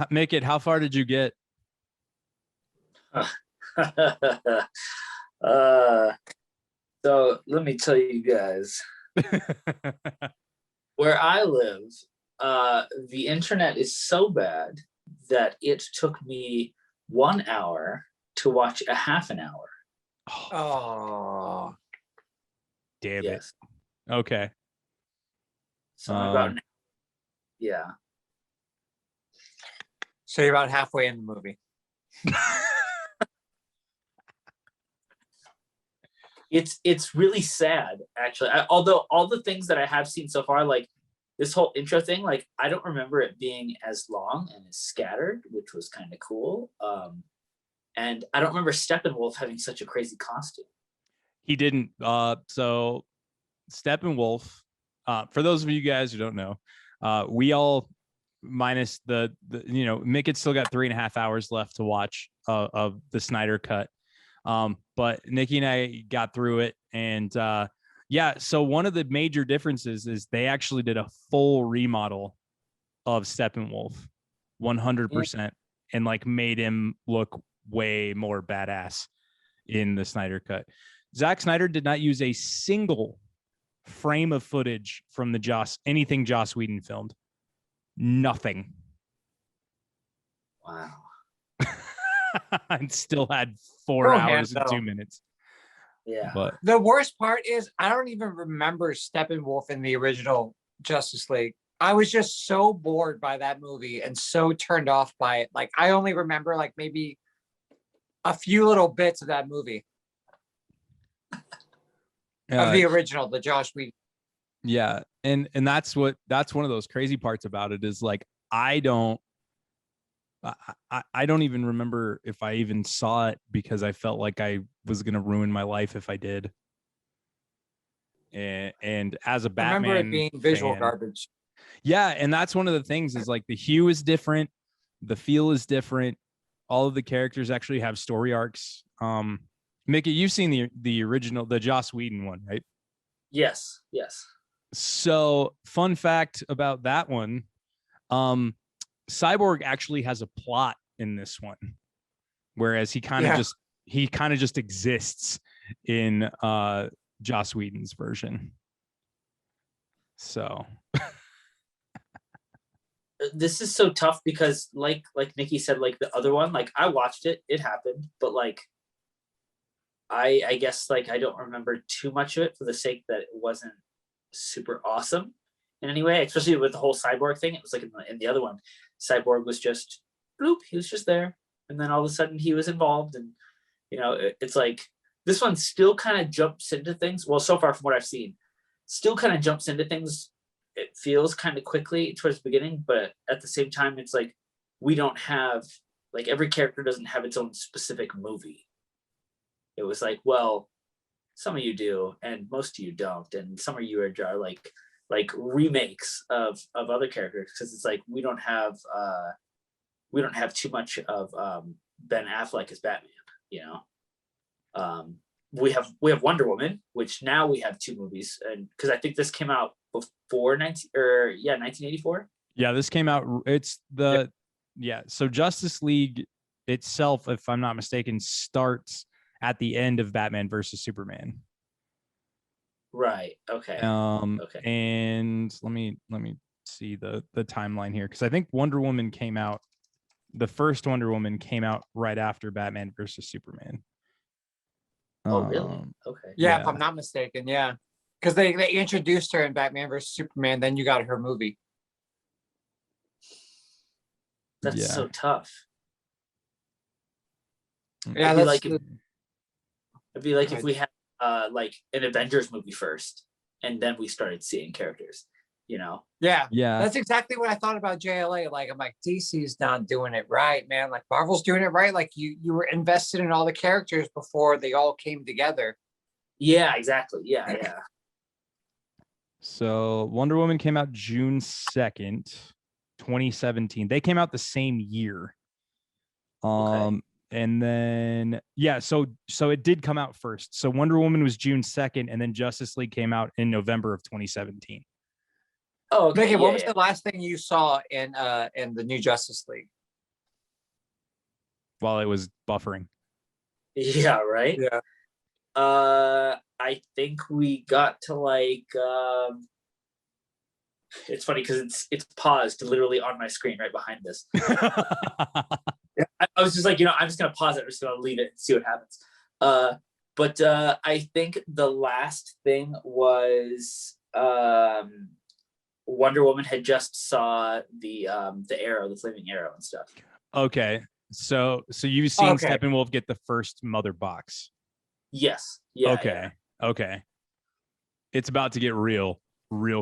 Micket, how far did you get? So let me tell you guys, where I live, the internet is so bad that it took me 1 hour to watch a half an hour. Oh, damn Yes. it. Okay. So I'm about yeah. so you're about halfway in the movie. It's really sad, actually. Although all the things that I have seen so far, like this whole intro thing, like I don't remember it being as long and as scattered, which was kind of cool. And I don't remember Steppenwolf having such a crazy costume. He didn't. So Steppenwolf, for those of you guys who don't know, we all minus the Mickett still got 3.5 hours left to watch of the Snyder Cut. But Nikki and I got through it, and so one of the major differences is they actually did a full remodel of Steppenwolf 100% and like made him look way more badass in the Snyder Cut. Zack Snyder did not use a single frame of footage from the anything Joss Whedon filmed. Nothing. Wow. And still had 4 hours and 2 minutes. Yeah. But the worst part is I don't even remember Steppenwolf in the original Justice League. I was just so bored by that movie and so turned off by it. Like I only remember like maybe a few little bits of that movie. Of the original, the Joss Whedon. Yeah. And that's one of those crazy parts about it is like I don't even remember if I even saw it because I felt like I was going to ruin my life if I did. And as a Batman, I remember it being visual garbage. Yeah, and that's one of the things is like the hue is different, the feel is different. All of the characters actually have story arcs. Mickey, you've seen the original, the Joss Whedon one, right? Yes. So, fun fact about that one, Cyborg actually has a plot in this one, whereas he kind of just exists in Joss Whedon's version. So this is so tough because like Nikki said, like the other one, like I watched it happened, but like I guess like I don't remember too much of it for the sake that it wasn't super awesome in any way, especially with the whole Cyborg thing. It was like in the other one, Cyborg was just bloop, he was just there, and then all of a sudden he was involved, and it's like this one still kind of jumps into things. Well, so far from what I've seen, still kind of jumps into things. It feels kind of quickly towards the beginning, but at the same time, it's like we don't have like every character doesn't have its own specific movie. It was like, well, some of you do, and most of you don't, and some of you are like remakes of other characters because it's like we don't have too much of Ben Affleck as Batman. We have Wonder Woman, which now we have 2 movies, and because I think this came out before 1984. Yeah, this came out. It's So Justice League itself, if I'm not mistaken, starts at the end of Batman versus Superman. Right. Okay. Okay. And let me see the timeline here because I think Wonder Woman came out. The first Wonder Woman came out right after Batman versus Superman. Oh, really? Okay. Yeah, if I'm not mistaken. Yeah, because they introduced her in Batman versus Superman. Then you got her movie. That's so tough. Yeah, it'd be like if we had like an Avengers movie first, and then we started seeing characters. Yeah. That's exactly what I thought about JLA. Like I'm like DC's not doing it right, man. Like Marvel's doing it right. Like you were invested in all the characters before they all came together. Yeah, exactly. Yeah. So Wonder Woman came out June 2nd, 2017. They came out the same year. Okay. And then so it did come out first. So Wonder Woman was June 2nd, and then Justice League came out in November of 2017. Oh, okay. What was the last thing you saw in the new Justice League? while it was buffering. Yeah, right. Yeah. I think we got to like it's funny because it's paused literally on my screen right behind this. I was just like, I'm just gonna pause it. I'm just gonna leave it and see what happens. But I think the last thing was Wonder Woman had just saw the arrow, the flaming arrow and stuff. Okay. So you've seen Okay. Steppenwolf get the first mother box. Yes. Yeah. Okay. Yeah. Okay. It's about to get real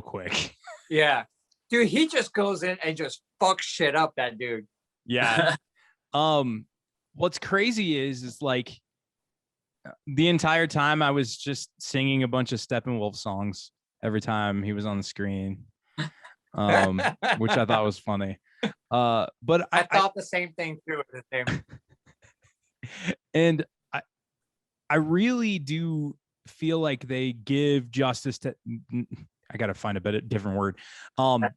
quick. Yeah. Dude, he just goes in and just fucks shit up, that dude. Yeah. What's crazy is like the entire time I was just singing a bunch of Steppenwolf songs every time he was on the screen. Which I thought was funny. But I thought the same thing too at the same. And I really do feel like they give justice to, I gotta find a different word.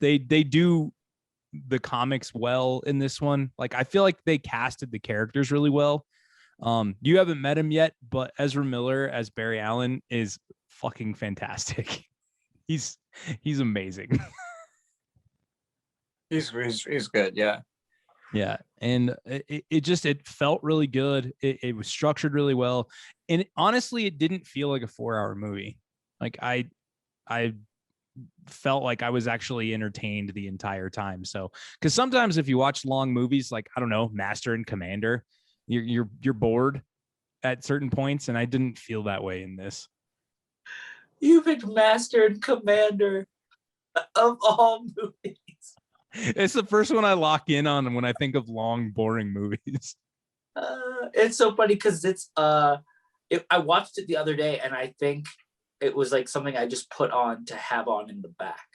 They do the comics well in this one. Like I feel like they casted the characters really well. You haven't met him yet, but Ezra Miller as Barry Allen is fucking fantastic. He's amazing. He's good, yeah. Yeah, and it felt really good. It was structured really well, and honestly, it didn't feel like a 4-hour movie. Like I felt like I was actually entertained the entire time. So, because sometimes if you watch long movies, like I don't know, Master and Commander, you're bored at certain points, and I didn't feel that way in this. You've been Master and Commander of all movies. It's the first one I lock in on when I think of long, boring movies. It's so funny because I watched it the other day and I think it was like something I just put on to have on in the back.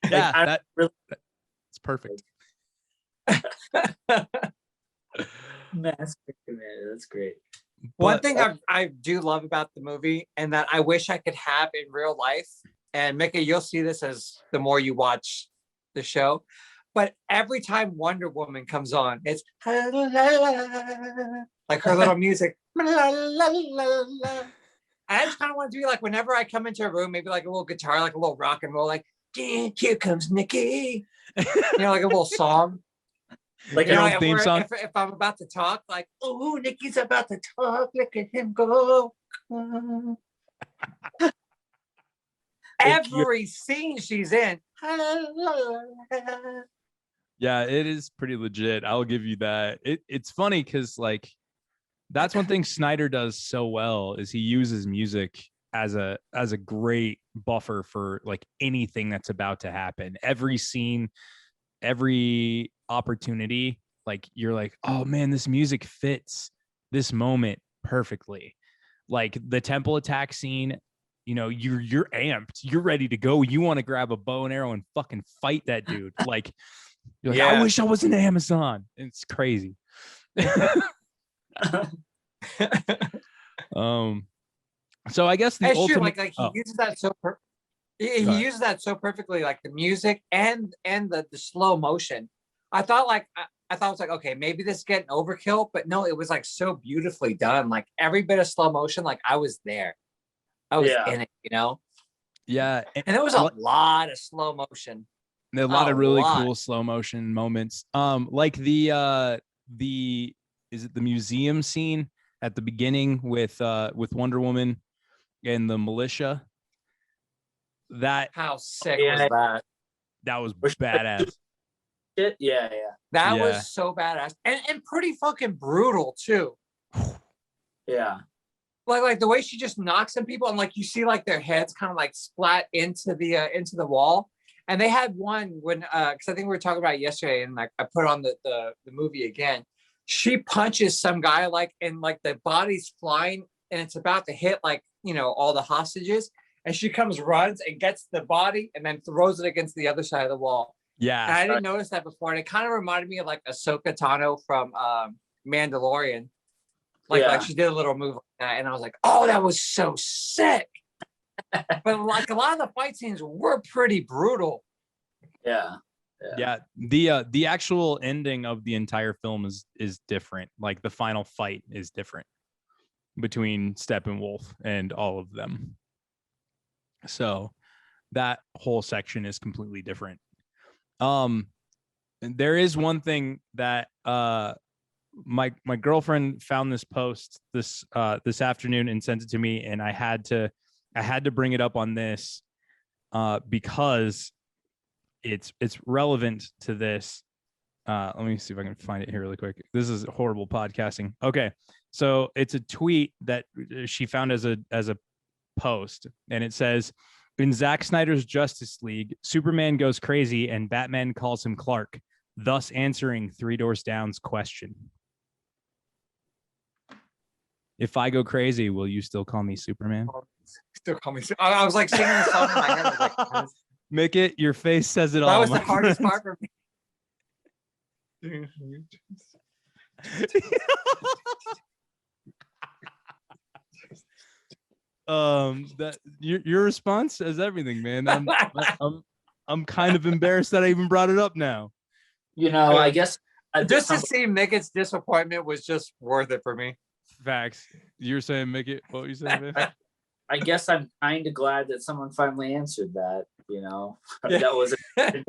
Yeah, it's perfect. Master Commander, that's great. One thing I do love about the movie and that I wish I could have in real life, and Micket, you'll see this as the more you watch the show, but every time Wonder Woman comes on, it's like her little music. I just kind of want to do like whenever I come into a room, maybe like a little guitar, like a little rock and roll, like here comes Nikki, like a little song. Like an old theme song. If I'm about to talk, like, oh, Nikki's about to talk, look at him go. Every scene she's in. Yeah, it is pretty legit. I'll give you that. It's funny because like that's one thing Snyder does so well is he uses music as a great buffer for like anything that's about to happen. Every scene, every opportunity, like you're like, oh man, this music fits this moment perfectly. Like the temple attack scene, you're amped, you're ready to go, you want to grab a bow and arrow and fucking fight that dude. Like you're like, I wish I was in Amazon. It's crazy. So I guess the ultimate, like he uses that so he uses that so perfectly, like the music and the slow motion. I thought it was like, okay, maybe this is getting overkill, but no, it was like so beautifully done. Like every bit of slow motion, like I was there. I was in it, Yeah. And there was a lot of slow motion. A lot of really cool slow motion moments. Like is it the museum scene at the beginning with Wonder Woman and the militia? How sick was that? That was badass. Yeah. That was so badass and pretty fucking brutal too. Yeah. Like the way she just knocks some people and like you see like their heads kind of like splat into the wall. And they had one when because I think we were talking about it yesterday, and like I put on the movie again. She punches some guy and the body's flying and it's about to hit all the hostages, and she runs and gets the body and then throws it against the other side of the wall. Yeah, and I didn't notice that before, and it kind of reminded me of like Ahsoka Tano from Mandalorian. Like she did a little move like that, and I was like, oh, that was so sick. But like a lot of the fight scenes were pretty brutal. Yeah. Yeah, the actual ending of the entire film is different. Like the final fight is different between Steppenwolf and all of them. So that whole section is completely different. There is one thing that my girlfriend found this post this afternoon and sent it to me, and I had to bring it up on this because it's relevant to this. Let me see if I can find it here really quick. This is horrible podcasting. Okay, so it's a tweet that she found as a post, and it says, in Zack Snyder's Justice League, Superman goes crazy and Batman calls him Clark, thus answering Three Doors Down's question. If I go crazy, will you still call me Superman? Still call me. I was like singing the song in my head. I was like, Micket, your face says it all. that was the hardest part for me. That your response is everything, man. I'm kind of embarrassed that I even brought it up now. You know, I guess Just to see Micket's disappointment was just worth it for me. Facts. You're saying Micket? What were you saying, man? I guess I'm kind of glad that someone finally answered that. You know, that was on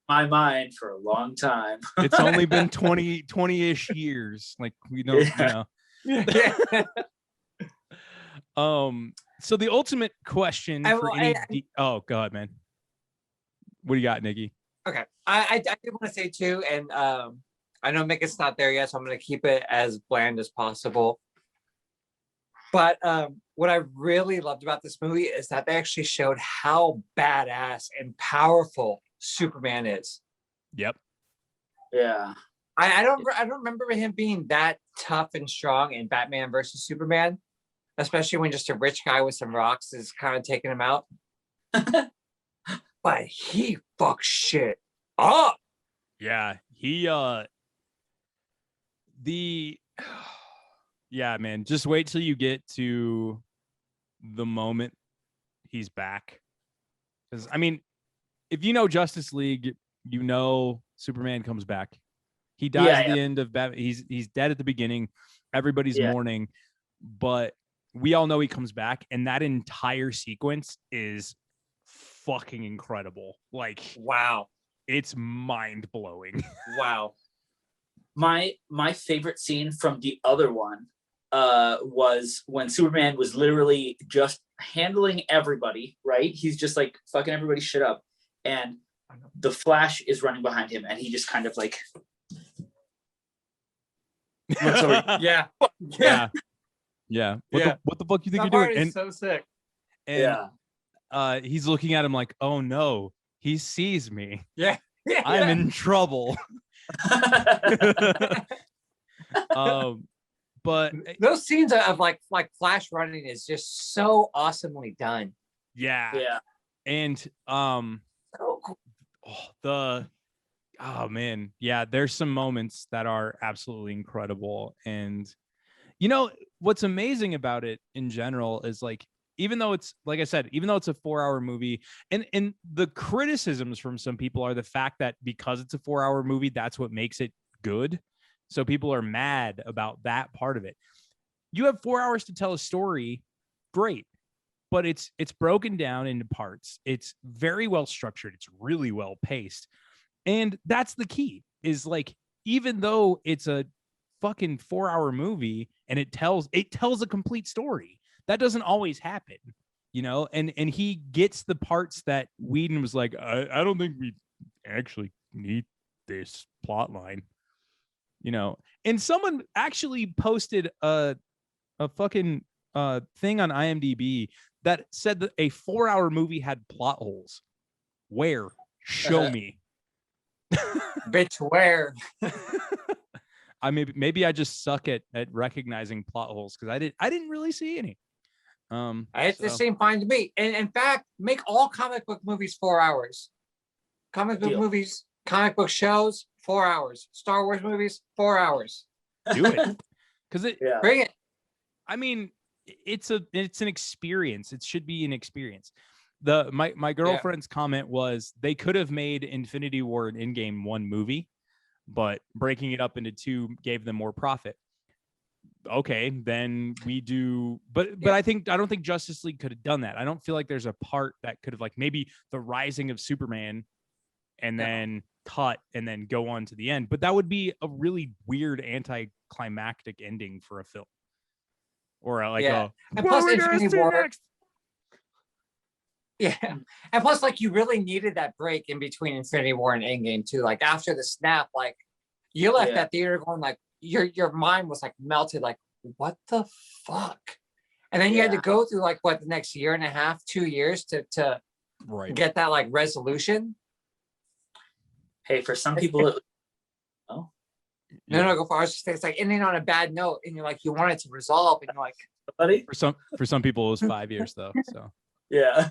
my mind for a long time. It's only been 20-ish years. Like we don't, Yeah. So the ultimate question for any oh, go ahead, man. What do you got, Nikki? Okay. I did want to say too, and I know Micket's not there yet, so I'm going to keep it as bland as possible. But what I really loved about this movie is that they actually showed how badass and powerful Superman is. Yep. Yeah. I don't remember him being that tough and strong in Batman versus Superman, especially when just a rich guy with some rocks is kind of taking him out. But he fucks shit up. Yeah, yeah, man, just wait till you get to the moment he's back. Because I mean, if you know Justice League, you know Superman comes back. He dies at the end of Batman. He's dead at the beginning. Everybody's mourning, but we all know he comes back, and that entire sequence is fucking incredible. Like, wow, it's mind blowing. Wow. My favorite scene from the other one was when Superman was literally just handling everybody, right? He's just like fucking everybody's shit up, and the Flash is running behind him, and he just kind of like looks over. Yeah. What the fuck you think That you're part doing? is so sick. And he's looking at him like, oh no, he sees me. Yeah. I'm in trouble. But those scenes of like Flash running is just so awesomely done. Yeah. And So cool. man, yeah, there's some moments that are absolutely incredible. And you know what's amazing about it in general is, like, even though it's, like I said, even though it's a 4-hour movie, and the criticisms from some people are the fact that because it's a 4-hour movie, that's what makes it good. So people are mad about that part of it. You have 4 hours to tell a story, great, but it's broken down into parts. It's very well structured. It's really well paced. And that's the key, is like, even though it's a fucking 4-hour movie and it tells a complete story, that doesn't always happen, you know? And he gets the parts that Whedon was like, I don't think we actually need this plot line, you know? And someone actually posted a fucking thing on IMDb that said that a 4-hour movie had plot holes. Where? Show me. Bitch, where? Maybe I just suck at recognizing plot holes, because I didn't really see any. It's the same fine to me. And in fact, make all comic book movies 4 hours. Comic book movies, comic book shows, 4 hours. Star Wars movies, 4 hours. Do it, because bring it. I mean, it's an experience. It should be an experience. My girlfriend's comment was they could have made Infinity War and Endgame one movie, but breaking it up into two gave them more profit. Okay, then we do, but I don't think Justice League could have done that. I don't feel like there's a part that could have, like, maybe the rising of Superman and then cut and then go on to the end. But that would be a really weird anticlimactic ending for a film. Or like and plus Infinity War. Next? Yeah. And plus, like, you really needed that break in between Infinity War and Endgame too. Like, after the snap, like, you left that theater going like, your mind was like melted, like, what the fuck? And then you had to go through like the next year and a half, 2 years to get that like resolution. Hey, for some people, no, go for it. It's like ending on a bad note, and you're like, you want it to resolve, and you're like, buddy. For some people, it was 5 years though. So yeah.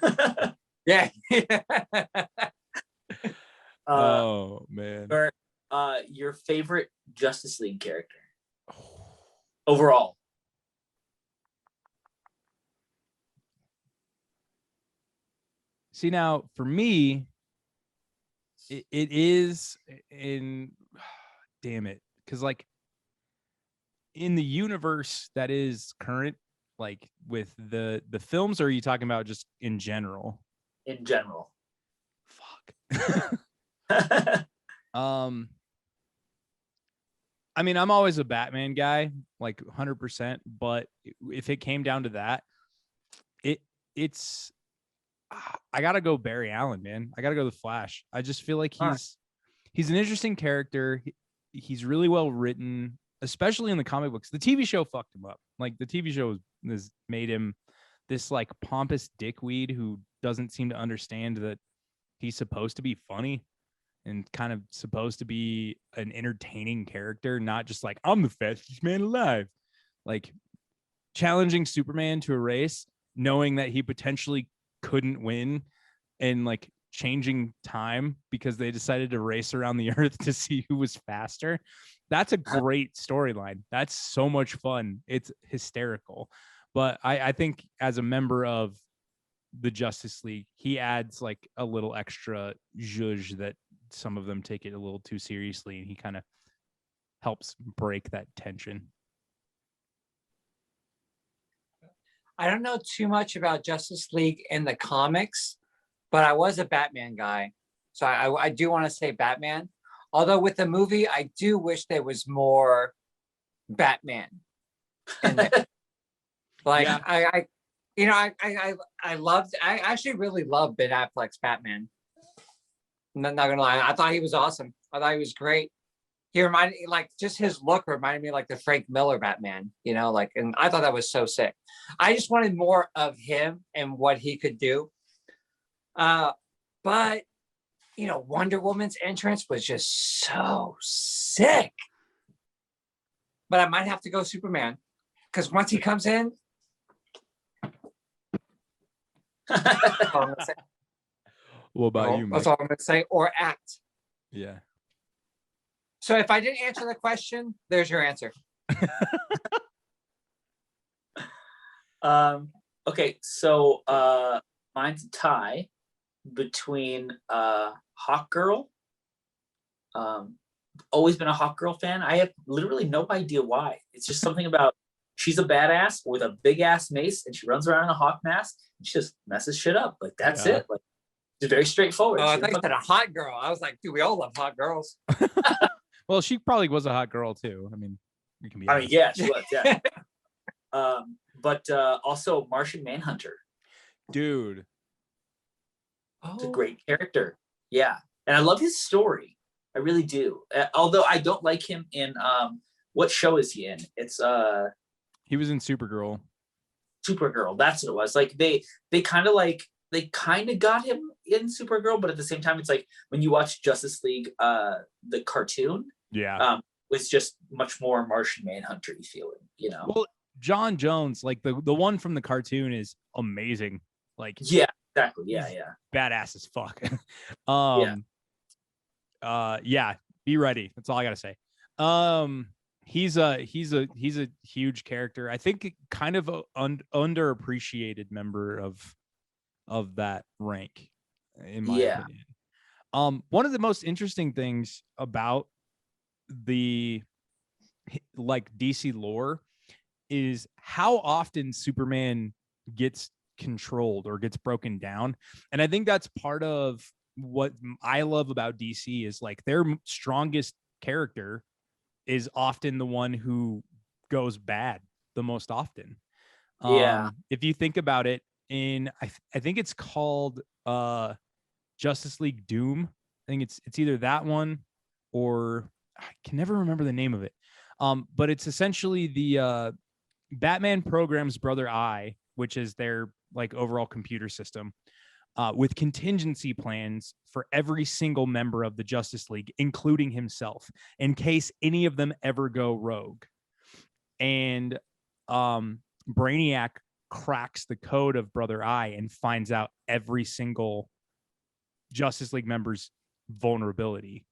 Oh man. Your favorite Justice League character overall? See, now for me, it is in, damn it, because like in the universe that is current, like with the films, or are you talking about just in general? In general. Fuck. I mean, I'm always a Batman guy, like 100%. But if it came down to that, it's I gotta go Barry Allen, man. I gotta go the Flash. I just feel like he's an interesting character. He's really well written, especially in the comic books. The TV show fucked him up. Like the TV show has made him this like pompous dickweed who doesn't seem to understand that he's supposed to be funny and kind of supposed to be an entertaining character, not just like, I'm the fastest man alive. Like challenging Superman to a race, knowing that he potentially couldn't win, and like changing time because they decided to race around the earth to see who was faster. That's a great storyline. That's so much fun. It's hysterical. But I think as a member of the Justice League, he adds like a little extra zhuzh that some of them take it a little too seriously, and he kind of helps break that tension. I don't know too much about Justice League in the comics, but I was a Batman guy. So I do want to say Batman. Although with the movie, I do wish there was more Batman in there. Like I actually really loved Ben Affleck's Batman. Not gonna lie, I thought he was awesome. I thought he was great. He reminded me, like, just his look reminded me like the Frank Miller Batman, like, and I thought that was so sick. I just wanted more of him and what he could do. But Wonder Woman's entrance was just so sick. But I might have to go Superman, because once he comes in, what about you, Mike? That's all I'm gonna say. Or act. Yeah. So if I didn't answer the question, there's your answer. Okay, so mine's a tie between Hawk Girl. Always been a Hawk Girl fan. I have literally no idea why. It's just something about, she's a badass with a big ass mace, and she runs around in a hawk mask and she just messes shit up. Like that's it. Like it's very straightforward. Oh, I thought you said a hot girl. I was like, dude, we all love hot girls. Well, she probably was a hot girl too. I mean, you can be. I mean, yeah, she was. Yeah. But also Martian Manhunter. Dude. It's a great character. Yeah. And I love his story. I really do. Although I don't like him in what show is he in? It's he was in Supergirl. Supergirl. That's what it was. Like they kind of got him in Supergirl, but at the same time, it's like when you watch Justice League, the cartoon, it's just much more Martian Manhunter-y feeling, Well, John Jones, like the one from the cartoon, is amazing. Like, yeah, exactly. Yeah. Badass as fuck. Be ready. That's all I gotta say. He's a huge character. I think kind of an underappreciated member of of that rank, in my Yeah. opinion. One of the most interesting things about the like DC lore is how often Superman gets controlled or gets broken down. And I think that's part of what I love about DC is like their strongest character is often the one who goes bad the most often. Yeah. If you think about it, I think it's called Justice League Doom. I think it's either that one or I can never remember the name of it. But it's essentially the Batman programs Brother Eye, which is their like overall computer system, with contingency plans for every single member of the Justice League, including himself, in case any of them ever go rogue. And Brainiac cracks the code of Brother Eye and finds out every single Justice League member's vulnerability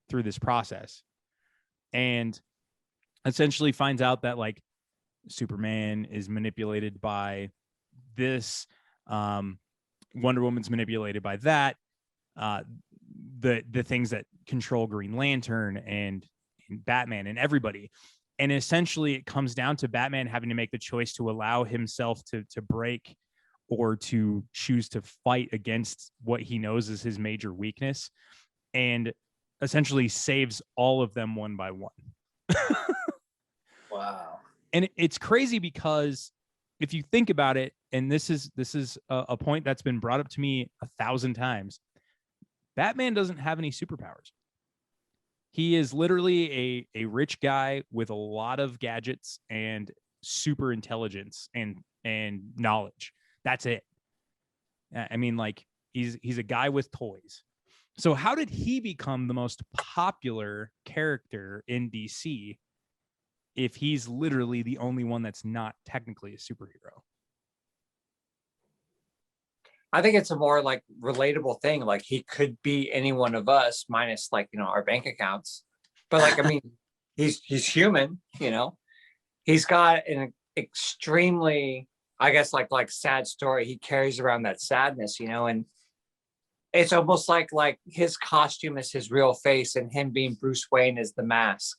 through this process. And essentially finds out that like Superman is manipulated by this, Wonder Woman's manipulated by that, the things that control Green Lantern and Batman and everybody. And essentially it comes down to Batman having to make the choice to allow himself to break or to choose to fight against what he knows is his major weakness, and essentially saves all of them one by one. Wow. And it's crazy because if you think about it, and this is a point that's been brought up to me 1,000 times, Batman doesn't have any superpowers. He is literally a rich guy with a lot of gadgets and super intelligence and knowledge. That's it. I mean, like he's a guy with toys. So how did he become the most popular character in DC if he's literally the only one that's not technically a superhero? I think it's a more like relatable thing. Like he could be any one of us minus like, our bank accounts. But like, I mean, he's human, He's got an extremely, I guess, like sad story. He carries around that sadness, and it's almost like his costume is his real face and him being Bruce Wayne is the mask.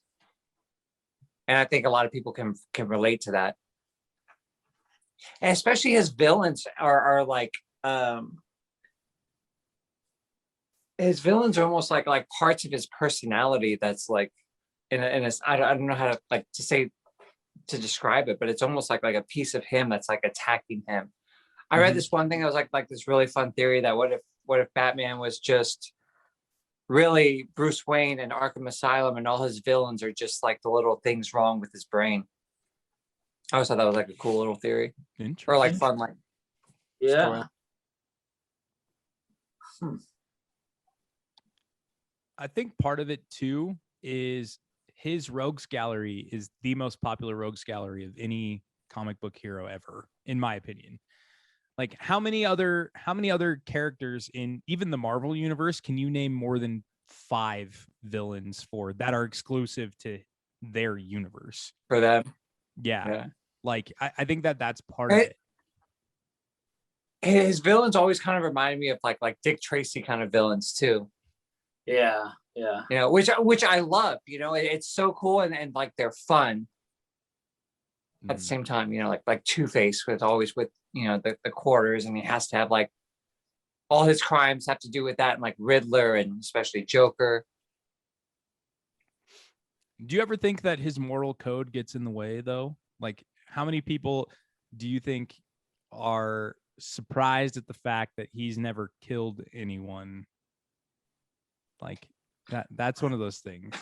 And I think a lot of people can relate to that. And especially his villains are like, his villains are almost like parts of his personality that's like in a I don't know how to to describe it, but it's almost like a piece of him that's like attacking him. I read this one thing that was like this really fun theory that what if Batman was just really Bruce Wayne and Arkham Asylum and all his villains are just like the little things wrong with his brain. I always thought that was like a cool little theory or like fun Yeah. story. I think part of it too is his rogues gallery is the most popular rogues gallery of any comic book hero ever, in my opinion. Like how many other characters in even the Marvel universe can you name more than 5 villains for that are exclusive to their universe? For them. Yeah. Like I think that's part of it. His villains always kind of reminded me of like Dick Tracy kind of villains too. Yeah. Which I love, it's so cool and like they're fun at the same time, like Two-Face with always with, the quarters, and he has to have like all his crimes have to do with that, and like Riddler and especially Joker. Do you ever think that his moral code gets in the way though? Like how many people do you think are surprised at the fact that he's never killed anyone? Like that's one of those things.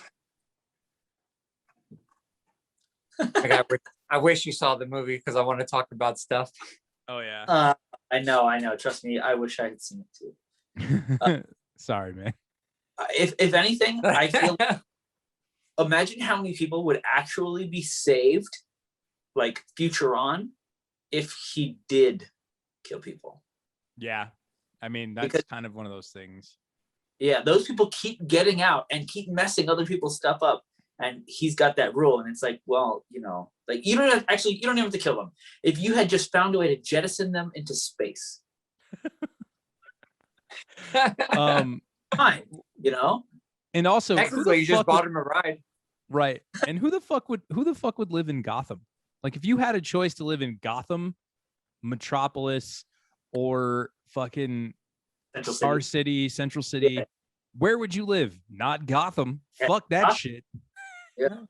I wish you saw the movie because I want to talk about stuff. Oh yeah. I know. Trust me. I wish I had seen it too. Sorry, man. If anything, I feel imagine how many people would actually be saved, like future on, if he did kill people. Yeah. I mean, that's kind of one of those things. Yeah, those people keep getting out and keep messing other people's stuff up. And he's got that rule. And it's like, well, like you don't even have to kill them. If you had just found a way to jettison them into space, Um, Fine, you know. and also, who the Technically, you just fuck would- bought him a ride. right? And who the fuck would live in Gotham? Like, if you had a choice to live in Gotham, Metropolis, or fucking Central Star City. City, Central City, Yeah. where would you live? Not Gotham. Yeah. Fuck that shit. Yeah.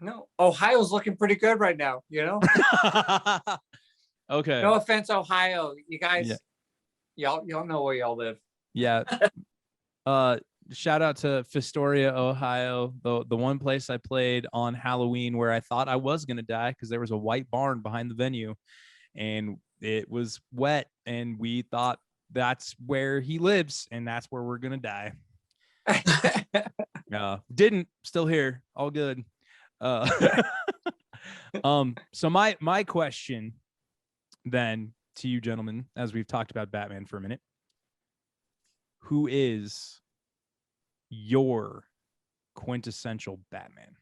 No, Ohio's looking pretty good right now. You know, Okay. no offense, Ohio. You guys, Yeah. y'all know where y'all live. Yeah. Shout out to Fistoria, Ohio, the one place I played on Halloween where I thought I was gonna die because there was a white barn behind the venue, and it was wet, and we thought that's where he lives, and that's where we're gonna die. Didn't, still here, all good. So my question then to you gentlemen, as we've talked about Batman for a minute, who is your quintessential Batman?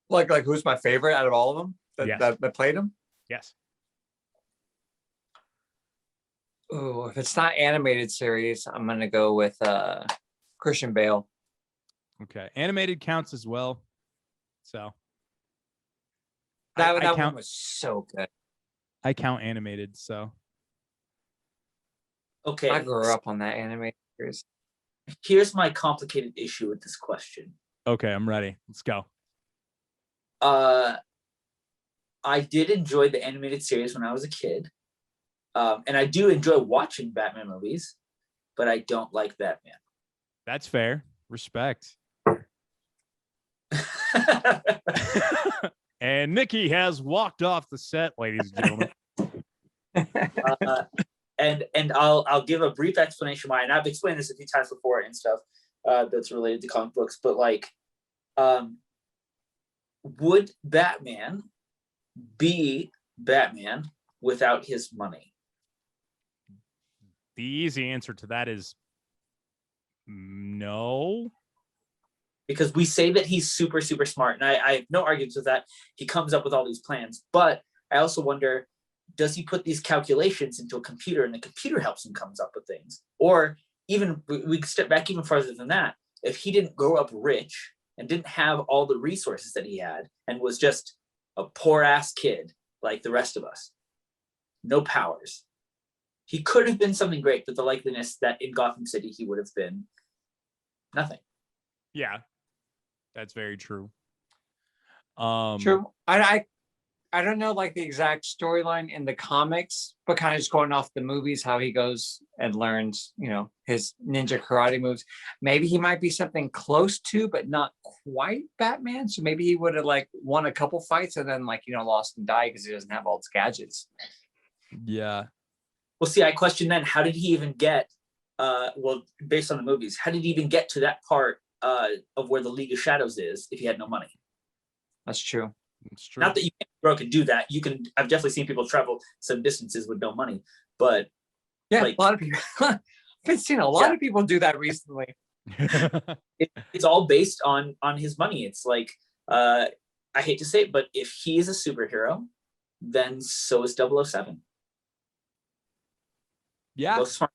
like who's my favorite out of all of them Yes. that played him? Yes. Oh, if it's not animated series, I'm gonna go with Christian Bale. Okay. Animated counts as well. So That I one count was so good. I count animated, so Okay. I grew up on that animated series. Here's my complicated issue with this question. okay, I'm ready. Let's go. I did enjoy the animated series when I was a kid. And I do enjoy watching Batman movies, but I don't like Batman. That's fair. Respect. And Nikki has walked off the set, ladies and gentlemen. And I'll give a brief explanation why, and I've explained this a few times before and stuff that's related to comic books, but like, would Batman be Batman without his money? The easy answer to that is no. Because we say that he's super, super smart, and I have no arguments with that. He comes up with all these plans, but I also wonder, does he put these calculations into a computer and the computer helps him comes up with things? Or even, we could step back even farther than that. If he didn't grow up rich and didn't have all the resources that he had and was just a poor ass kid like the rest of us, no powers, he could have been something great, but the likeliness that in Gotham City he would have been nothing. Yeah, that's very true. True. I don't know like the exact storyline in the comics, but kind of just going off the movies, how he goes and learns, you know, his ninja karate moves. Maybe he might be something close to, but not quite Batman. So maybe he would have like won a couple fights and then like, you know, lost and died because he doesn't have all his gadgets. Yeah. Well, see, I question then, how did he even get, well, based on the movies, how did he even get to that part of where the League of Shadows is if he had no money? That's true. It's true. Not that you can't broke and do that. You can. I've definitely seen people travel some distances with no money, but Yeah, like, a lot of people. I've seen a lot of people do that recently. it's all based on his money. It's like, I hate to say it, but if he is a superhero, then so is 007. Yeah. Both smart.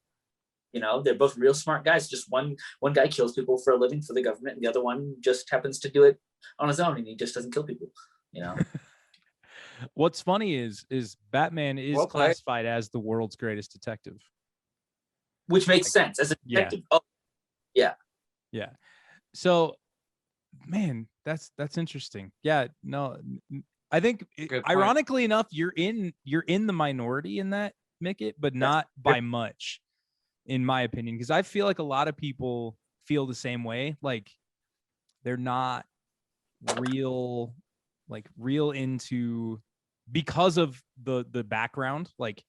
You know, they're both real smart guys. Just one guy kills people for a living for the government, and the other one just happens to do it on his own, and he just doesn't kill people. You know. What's funny is Batman is Well played. classified as the world's greatest detective. Which makes sense as a detective. Yeah. Oh, yeah. Yeah. So, man, that's interesting. Yeah. No, I think ironically enough, you're in the minority in that, Micket, but not by much, in my opinion, because I feel like a lot of people feel the same way. Like they're not real into, because of the background, like,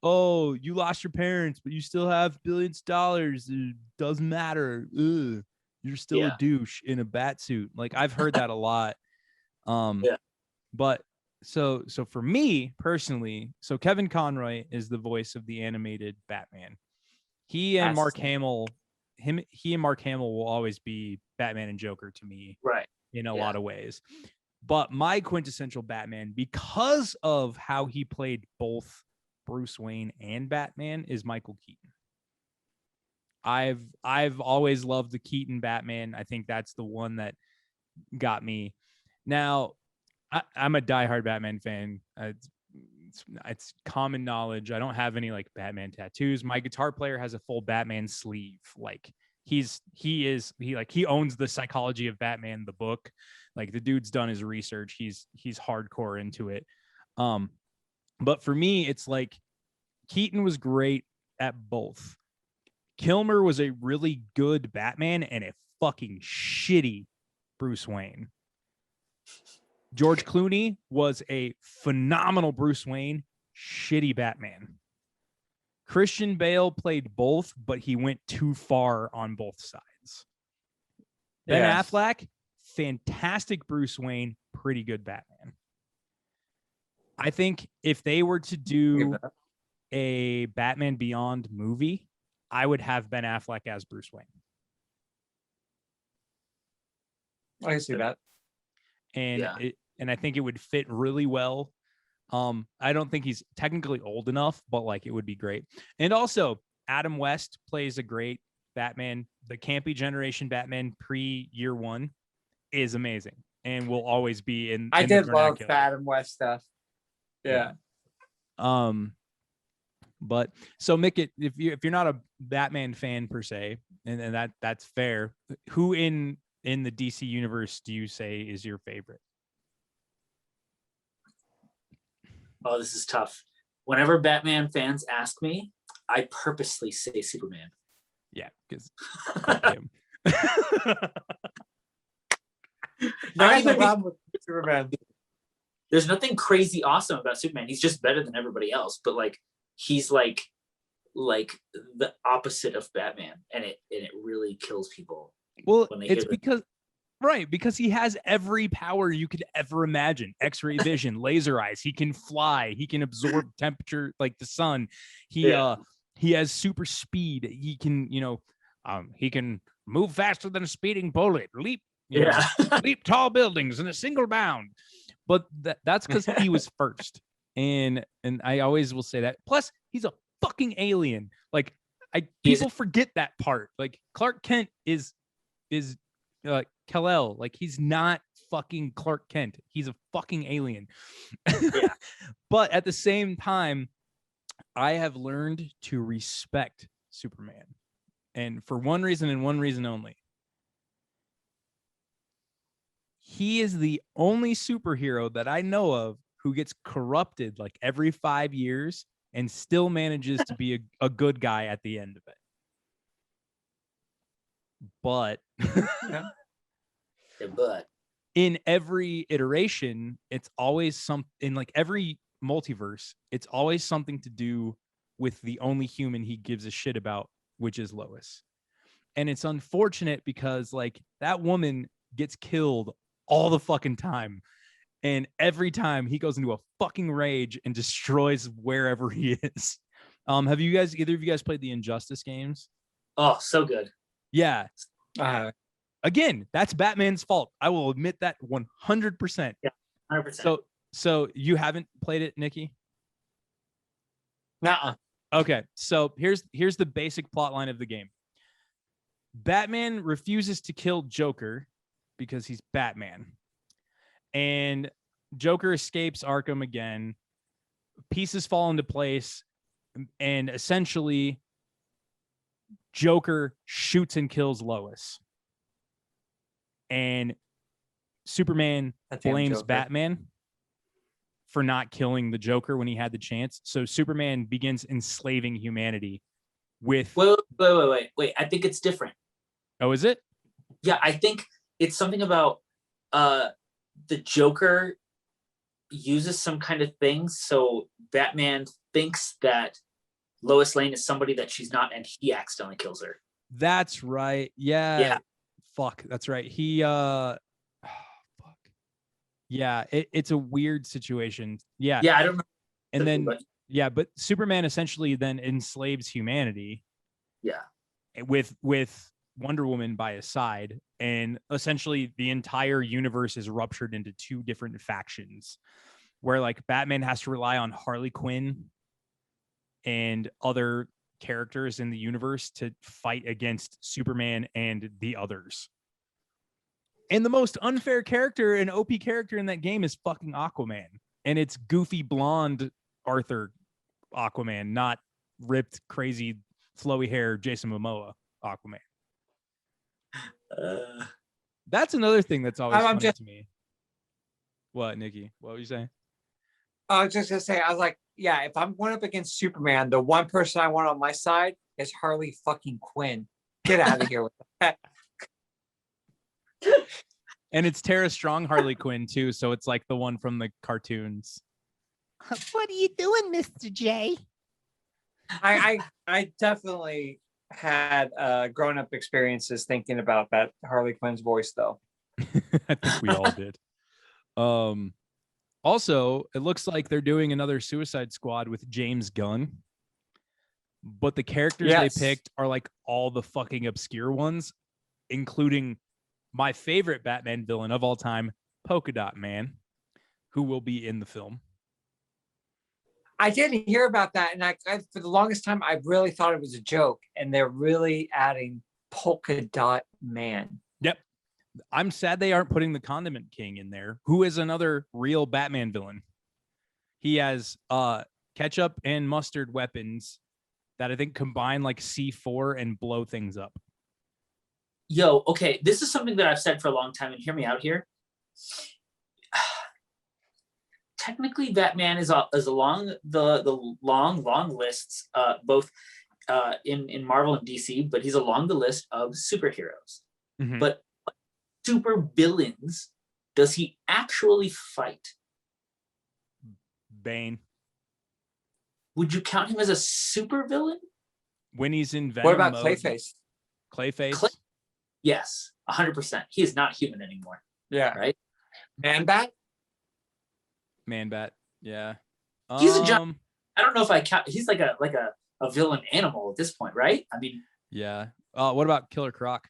oh, you lost your parents, but you still have billions of dollars. It doesn't matter. Ugh, you're still a douche in a bat suit. Like I've heard that a lot. But so for me personally, so Kevin Conroy is the voice of the animated Batman. He and Mark Hamill will always be Batman and Joker to me, right? In a lot of ways. But my quintessential Batman, because of how he played both Bruce Wayne and Batman, is Michael Keaton. I've always loved the Keaton Batman. I think that's the one that got me. Now, I'm a diehard Batman fan. It's common knowledge. I don't have any like Batman tattoos. My guitar player has a full Batman sleeve. Like he owns the Psychology of Batman, the book. Like the dude's done his research. He's hardcore into it. But for me, it's like Keaton was great at both. Kilmer was a really good Batman and a fucking shitty Bruce Wayne. George Clooney was a phenomenal Bruce Wayne, shitty Batman. Christian Bale played both, but he went too far on both sides. Ben Affleck, fantastic Bruce Wayne, pretty good Batman. I think if they were to do a Batman Beyond movie, I would have Ben Affleck as Bruce Wayne. I can see that. And and I think it would fit really well. I don't think he's technically old enough, but like it would be great. And also, Adam West plays a great Batman. The campy generation Batman pre-year one is amazing and will always be in. I in did the love the vernacular. Adam West stuff. Yeah. But so Micket, if you're not a Batman fan per se, and that's fair, who in the DC universe do you say is your favorite? Oh, this is tough. Whenever Batman fans ask me, I purposely say Superman. Yeah, because Not even problem with Superman. There's nothing crazy awesome about Superman. He's just better than everybody else. But like, he's like the opposite of Batman, and it really kills people. Well, it's because he has every power you could ever imagine. X-ray vision, laser eyes. He can fly. He can absorb temperature like the sun. He has super speed. He can, he can move faster than a speeding bullet. Leap, leap tall buildings in a single bound. But that's because he was first. And I always will say that. Plus, he's a fucking alien. Like people forget that part. Like Clark Kent is Kal-El. Like he's not fucking Clark Kent. He's a fucking alien. Yeah. But at the same time, I have learned to respect Superman. And for one reason and one reason only. He is the only superhero that I know of who gets corrupted like every 5 years and still manages to be a good guy at the end of it. But in every iteration, it's always in like every multiverse, it's always something to do with the only human he gives a shit about, which is Lois. And it's unfortunate because like that woman gets killed all the fucking time. And every time he goes into a fucking rage and destroys wherever he is. Have you guys, either of you guys played the Injustice games? Oh, so good. Yeah. Again, that's Batman's fault. I will admit that 100%. Yeah, 100%. So you haven't played it, Nikki? Nuh-uh. Okay, so here's the basic plot line of the game. Batman refuses to kill Joker because he's Batman. And Joker escapes Arkham again. Pieces fall into place. And essentially, Joker shoots and kills Lois. And Superman blames Batman for not killing the Joker when he had the chance. So Superman begins enslaving humanity with... Wait. I think it's different. Oh, is it? Yeah, I think it's something about the Joker uses some kind of thing. So Batman thinks that Lois Lane is somebody that she's not, and he accidentally kills her. That's right. Yeah. Fuck. That's right. He fuck. Yeah, it's a weird situation. Yeah. Yeah, I don't know. And then but Superman essentially then enslaves humanity. Yeah. With Wonder Woman by his side, and essentially the entire universe is ruptured into two different factions, where like Batman has to rely on Harley Quinn and other characters in the universe to fight against Superman and the others. And the most unfair character and OP character in that game is fucking Aquaman. And it's goofy blonde Arthur Aquaman, not ripped, crazy, flowy hair Jason Momoa Aquaman. That's another thing that's always funny to me. What, Nikki? What were you saying? I was just gonna say, I was like, yeah, if I'm going up against Superman, the one person I want on my side is Harley fucking Quinn. Get out of here with that. And it's Tara Strong Harley Quinn too, so it's like the one from the cartoons. What are you doing, Mr. J? I definitely had grown-up experiences thinking about that Harley Quinn's voice, though. I think we all did. Also, it looks like they're doing another Suicide Squad with James Gunn, but the characters they picked are like all the fucking obscure ones, including my favorite Batman villain of all time, Polka Dot Man, who will be in the film. I didn't hear about that, and I for the longest time I really thought it was a joke, and they're really adding Polka Dot Man. Yep. I'm sad they aren't putting the Condiment King in there, who is another real Batman villain. He has ketchup and mustard weapons that I think combine like C4 and blow things up. Yo, okay, this is something that I've said for a long time, and hear me out here. Technically, Batman is along the long lists, both in Marvel and DC, but he's along the list of superheroes. Mm-hmm. But what super villains does he actually fight? Bane. Would you count him as a super villain? When he's in Venom What about mode, Clayface? Clayface? Yes, 100%. He is not human anymore. Yeah. Right? Man-Bat? Man-Bat. Yeah. He's a giant. I don't know if I count. He's like a villain animal at this point, right? I mean. Yeah. What about Killer Croc?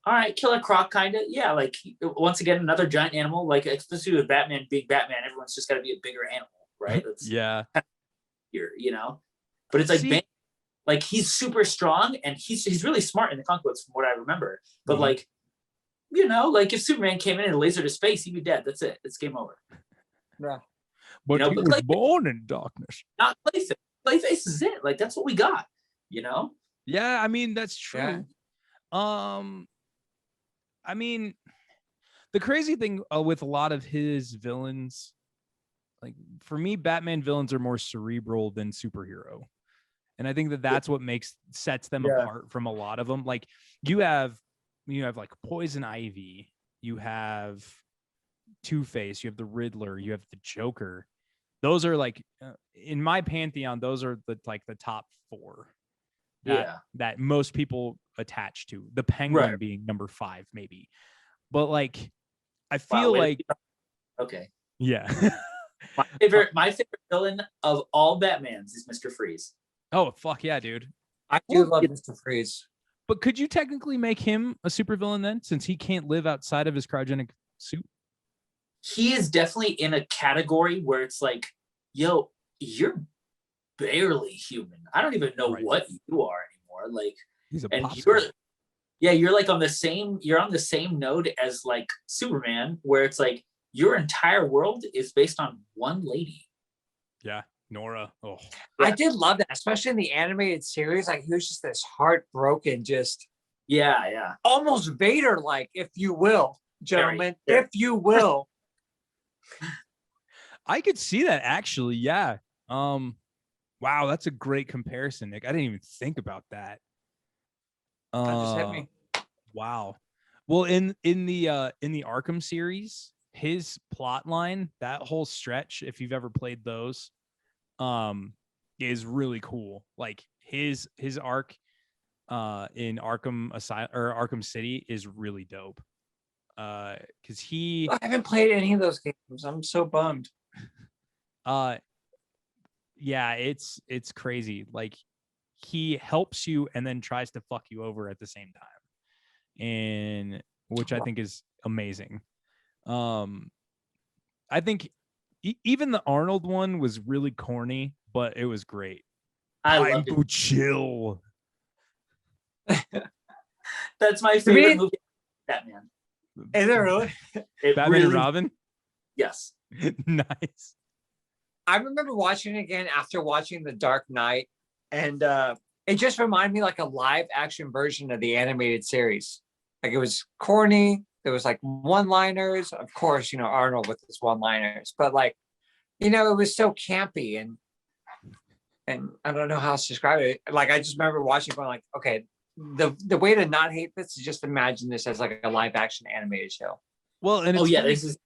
All right, Killer Croc, kind of. Yeah, like once again, another giant animal. Like especially with Batman being Batman, everyone's just got to be a bigger animal, right? That's yeah. Here, you know. But it's like Bane, like he's super strong and he's really smart in the comic books from what I remember. But like, you know, like if Superman came in and lasered his face, he'd be dead. That's it. It's game over. Yeah. But he was born in darkness. Not Clayface. Clayface is it. Like that's what we got. You know. Yeah, I mean that's true. Yeah. I mean, the crazy thing with a lot of his villains, like for me, Batman villains are more cerebral than superhero. And I think that that's what sets them apart from a lot of them. Like you have like Poison Ivy, you have Two-Face, you have the Riddler, you have the Joker. Those are like in my pantheon, those are the top four that most people attach to. The Penguin being number 5, maybe. But like I feel okay. Yeah. my favorite villain of all Batmans is Mr. Freeze. Oh fuck yeah, dude. I do love Mr. Freeze. But could you technically make him a supervillain then, since he can't live outside of his cryogenic suit? He is definitely in a category where it's like, yo, you're barely human. I don't even know what you are anymore. Like, he's you're like on the same node as like Superman, where it's like your entire world is based on one lady. Yeah. Nora. Oh, I did love that, especially in the animated series. Like he was just this heartbroken, just almost Vader-like, if you will, gentlemen, if you will. I could see that actually. Yeah. Wow, that's a great comparison, Nick. I didn't even think about that. That just hit me. Wow. Well, in the Arkham series, his plot line, that whole stretch, if you've ever played those, is really cool. Like his arc in Arkham Asylum or Arkham City is really dope. Because I haven't played any of those games. I'm so bummed. Yeah, it's crazy. Like he helps you and then tries to fuck you over at the same time, and which I think is amazing. I think even the Arnold one was really corny, but it was great. I Time love it. to chill. That's my favorite me- movie. Batman. Is it really? It Batman really, and Robin. yes. Nice. I remember watching it again after watching The Dark Knight, and it just reminded me like a live action version of the animated series. Like it was corny. There was like one-liners, of course, Arnold with his one-liners, but like, it was so campy and I don't know how else to describe it. Like I just remember watching, going like, okay, the way to not hate this is just imagine this as like a live action animated show. Well, and Oh it's yeah, funny- this is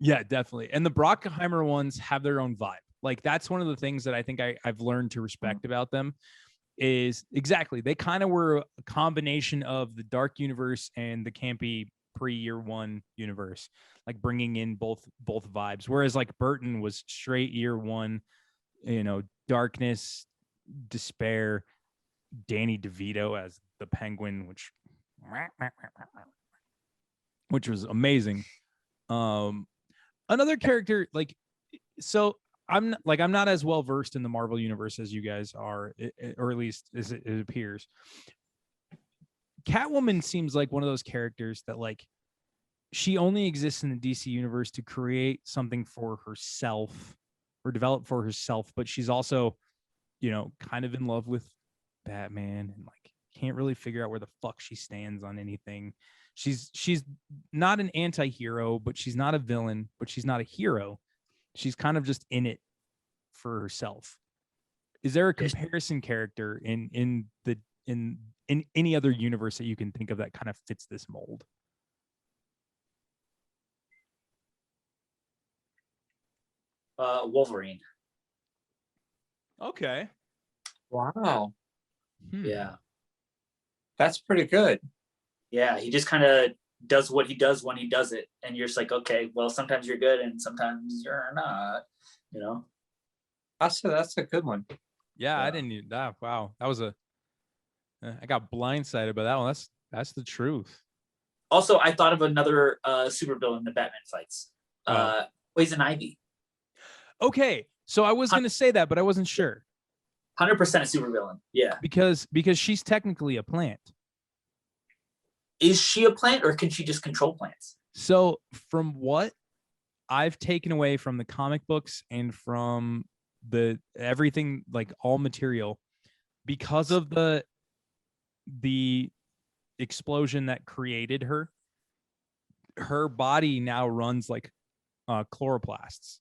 Yeah, definitely. And the Brockheimer ones have their own vibe. Like that's one of the things that I think I've learned to respect about them is exactly. They kind of were a combination of the dark universe and the campy pre-year one universe, like bringing in both vibes. Whereas like Burton was straight year one, darkness, despair, Danny DeVito as the Penguin, which was amazing. Another character so I'm not as well versed in the Marvel universe as you guys are, or at least as it appears. Catwoman seems like one of those characters that like she only exists in the DC universe to create something for herself or develop for herself, but she's also, kind of in love with Batman and like can't really figure out where the fuck she stands on anything. She's not an anti-hero, but she's not a villain, but she's not a hero. She's kind of just in it for herself. Is there a comparison character in any other universe that you can think of that kind of fits this mold? Wolverine. Okay. Wow, Yeah. that's pretty good. Yeah. He just kind of does what he does when he does it. And you're just like, okay, well, sometimes you're good and sometimes you're not, That's a good one. Yeah, I Yeah. didn't need that. Wow. That was I got blindsided by that one. That's the truth. Also, I thought of another supervillain that Batman fights. Poison Ivy. Okay. So I was going to say that, but I wasn't sure 100% a supervillain. Yeah. because she's technically a plant. Is she a plant or can she just control plants? So from what I've taken away from the comic books and from the everything, like all material, because of the explosion that created her body now runs like chloroplasts.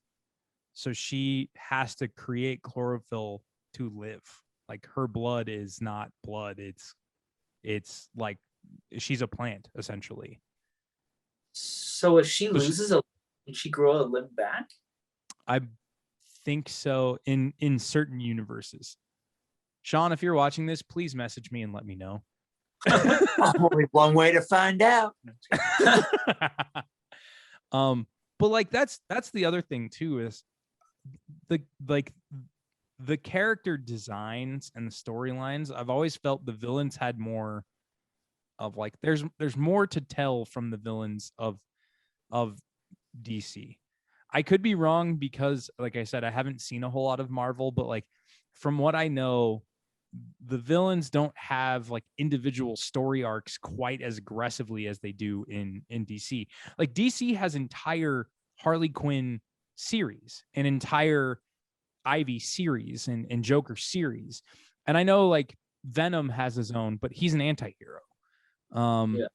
So she has to create chlorophyll to live. Like her blood is not blood. It's like she's a plant essentially. So if she loses a limb, can she grow a limb back? I think so in certain universes. Sean, if you're watching this, please message me and let me know. Only one way to find out. But like that's the other thing too is the character designs and the storylines. I've always felt the villains had more of like there's more to tell from the villains of DC. I could be wrong because like I said, I haven't seen a whole lot of Marvel, but like from what I know, the villains don't have like individual story arcs quite as aggressively as they do in DC. Like DC has entire Harley Quinn series, an entire Ivy series and Joker series. And I know like Venom has his own, but he's an anti-hero. Yeah.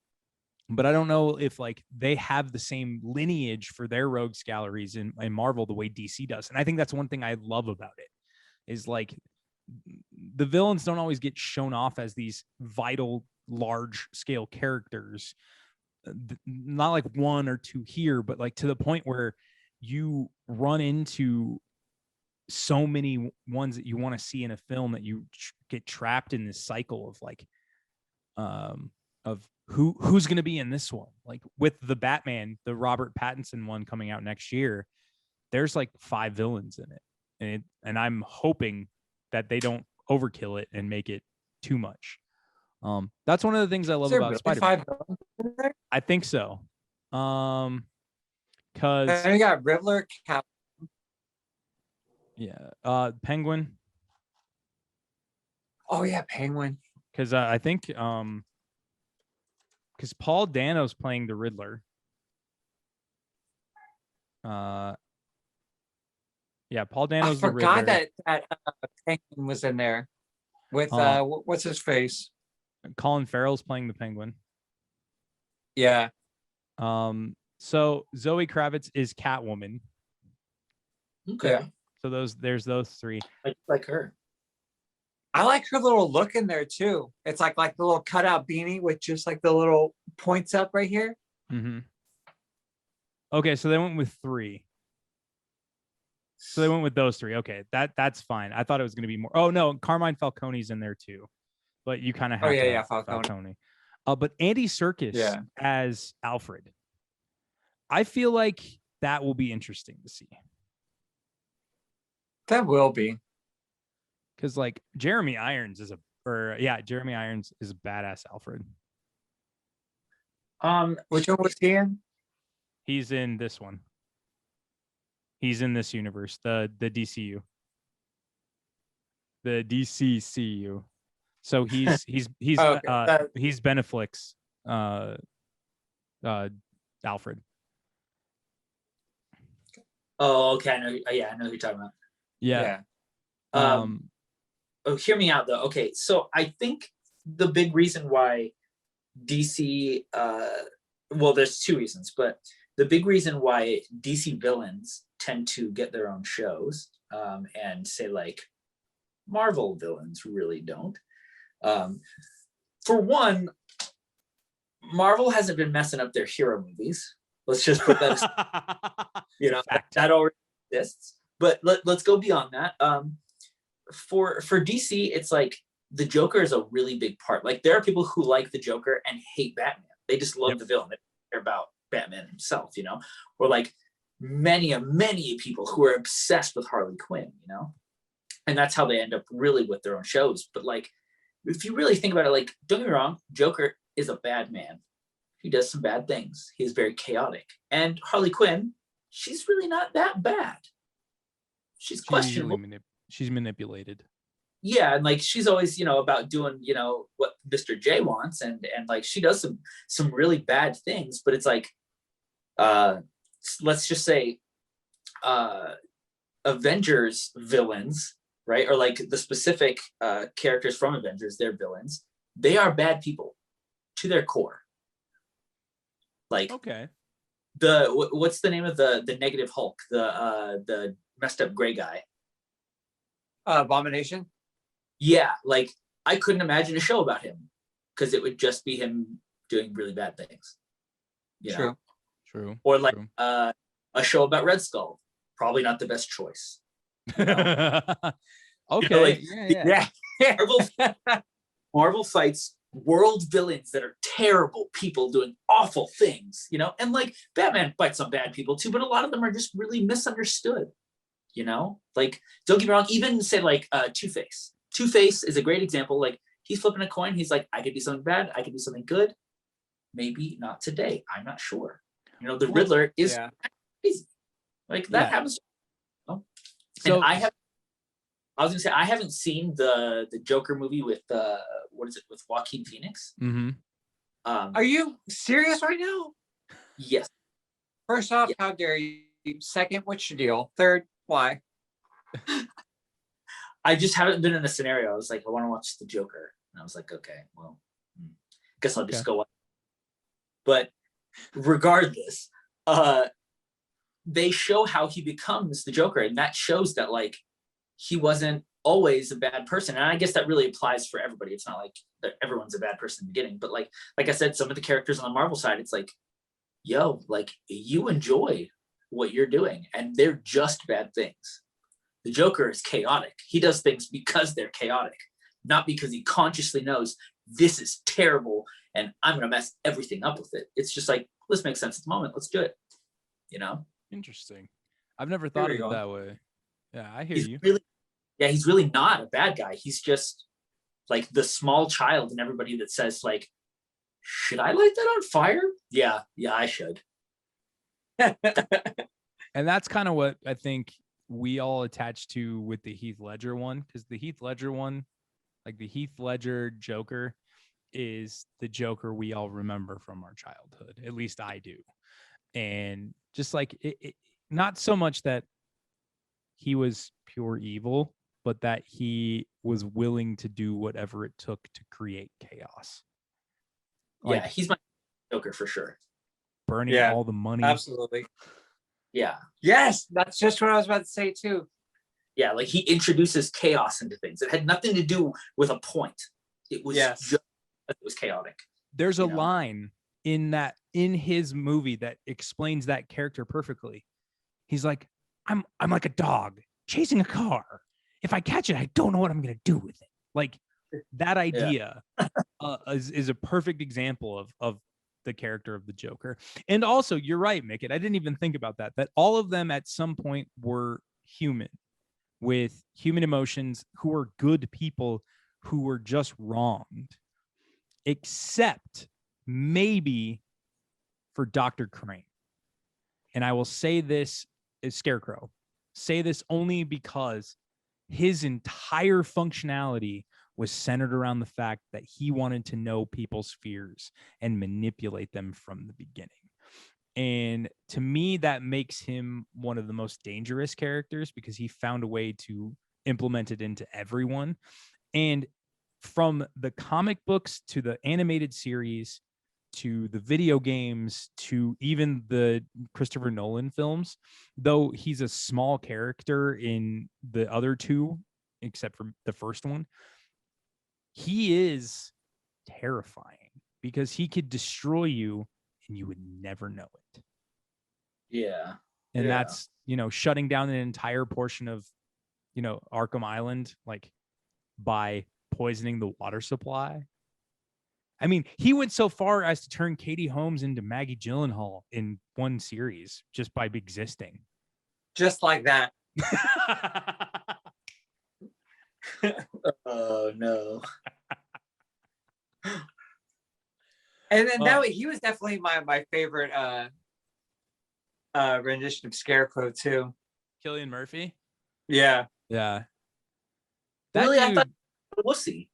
But I don't know if like they have the same lineage for their rogues galleries in Marvel the way DC does. And I think that's one thing I love about it is like the villains don't always get shown off as these vital, large scale characters. Not like one or two here, but like to the point where you run into so many ones that you want to see in a film that you get trapped in this cycle of like, of who's going to be in this one. Like with the Batman, the Robert Pattinson one coming out next year, there's like 5 villains in it. And I'm hoping that they don't overkill it and make it too much. That's one of the things I love Is there about really Spider-Man. 5 villains in there? I think so. Cause Then you got Riddler, Penguin. Oh yeah, Penguin. Cause I think cause Paul Dano's playing the Riddler. Yeah, Paul I Dano's the Riddler. forgot that Penguin was in there with what's his face? Colin Farrell's playing the Penguin. Yeah. So Zoe Kravitz is Catwoman. Okay. Yeah. So there's those three. I like her. I like her little look in there too. It's like the little cutout beanie with just like the little points up right here. Mm-hmm. Okay, so they went with 3. So they went with those 3. Okay, that's fine. I thought it was going to be more. Oh no, Carmine Falcone's in there too, but you kind of have to have Falcone. But Andy Serkis as Alfred. I feel like that will be interesting to see. That will be. Because like Jeremy Irons is a badass Alfred. Which one was he in? He's in this one. He's in this universe, the DCU. The DCCU. So he's he's Ben Affleck's Alfred. Oh, okay. I know. Yeah, I know who you're talking about. Yeah. Oh, hear me out though. Okay, so I think the big reason why DC, well, there's 2 reasons, but the big reason why DC villains tend to get their own shows, and say like Marvel villains really don't. For one, Marvel hasn't been messing up their hero movies. Let's just put that, that already exists. But let's go beyond that. For DC, it's like the Joker is a really big part. Like there are people who like the Joker and hate Batman. They just love the villain. They care about Batman himself, or like many people who are obsessed with Harley Quinn, and that's how they end up really with their own shows. But like, if you really think about it, like, don't get me wrong, Joker is a bad man. He does some bad things. He is very chaotic. And Harley Quinn, she's really not that bad. She's questionable. She's manipulated. Yeah, and like she's always, about doing, what Mr. J wants, and like she does some really bad things, but it's like, let's just say, Avengers villains, right? Or like the specific characters from Avengers, they're villains. They are bad people to their core. Like, okay, what's the name of the negative Hulk, the messed up gray guy? Abomination. Yeah, like I couldn't imagine a show about him because it would just be him doing really bad things. True. Or like a show about Red Skull, probably not the best choice. Okay. Marvel fights world villains that are terrible people doing awful things, and like Batman fights some bad people too, but a lot of them are just really misunderstood. Like, don't get me wrong, even say like Two-Face. Two-Face is a great example. Like, he's flipping a coin. He's like, I could do something bad. I could do something good. Maybe not today. I'm not sure. The Riddler is crazy. Like, that happens. So I was gonna say, I haven't seen the Joker movie with what is it, with Joaquin Phoenix? Mm-hmm. Are you serious right now? Yes. First off, how dare you? Second, what's your deal? Third, why? I just haven't been in a scenario. I was like, I want to watch the Joker. And I was like, okay, well, guess I'll just go watch. But regardless, they show how he becomes the Joker. And that shows that like he wasn't always a bad person. And I guess that really applies for everybody. It's not like that everyone's a bad person in the beginning. But like I said, some of the characters on the Marvel side, it's like, yo, like you enjoy what you're doing. And they're just bad things. The Joker is chaotic. He does things because they're chaotic, not because he consciously knows this is terrible and I'm going to mess everything up with it. It's just like, this makes sense at the moment. Let's do it. Interesting. I've never thought of it that way. Yeah, I hear you. Yeah, he's really not a bad guy. He's just like the small child in everybody that says like, should I light that on fire? Yeah, I should. And that's kind of what I think we all attach to with the Heath Ledger one, because the Heath Ledger one, like the Heath Ledger Joker, is the Joker we all remember from our childhood. At least I do. And just like it not so much that he was pure evil, but that he was willing to do whatever it took to create chaos. Like, yeah, he's my Joker for sure. burning Yeah, all the money. Absolutely. Yeah. Yes, that's just what I was about to say too. Yeah, like he introduces chaos into things. It had nothing to do with a point. It was just it was chaotic. There's a line in his movie that explains that character perfectly. He's like, I'm like a dog chasing a car. If I catch it, I don't know what I'm gonna do with it. Like that idea is a perfect example of the character of the Joker. And also, you're right, Micket. I didn't even think about that. That all of them at some point were human, with human emotions, who were good people who were just wronged, except maybe for Dr. Crane. And I will say this as Scarecrow. Say this only because his entire functionality was centered around the fact that he wanted to know people's fears and manipulate them from the beginning. And to me, that makes him one of the most dangerous characters because he found a way to implement it into everyone. And from the comic books to the animated series to the video games to even the Christopher Nolan films, though he's a small character in the other two, except for the first one, he is terrifying because he could destroy you and you would never know it. Yeah. And that's, shutting down an entire portion of, Arkham Island, like by poisoning the water supply. I mean, he went so far as to turn Katie Holmes into Maggie Gyllenhaal in one series just by existing. Just like that. Oh no. And then that way he was definitely my favorite rendition of Scarecrow too. Cillian Murphy? Yeah. Yeah. Really, I thought wussy.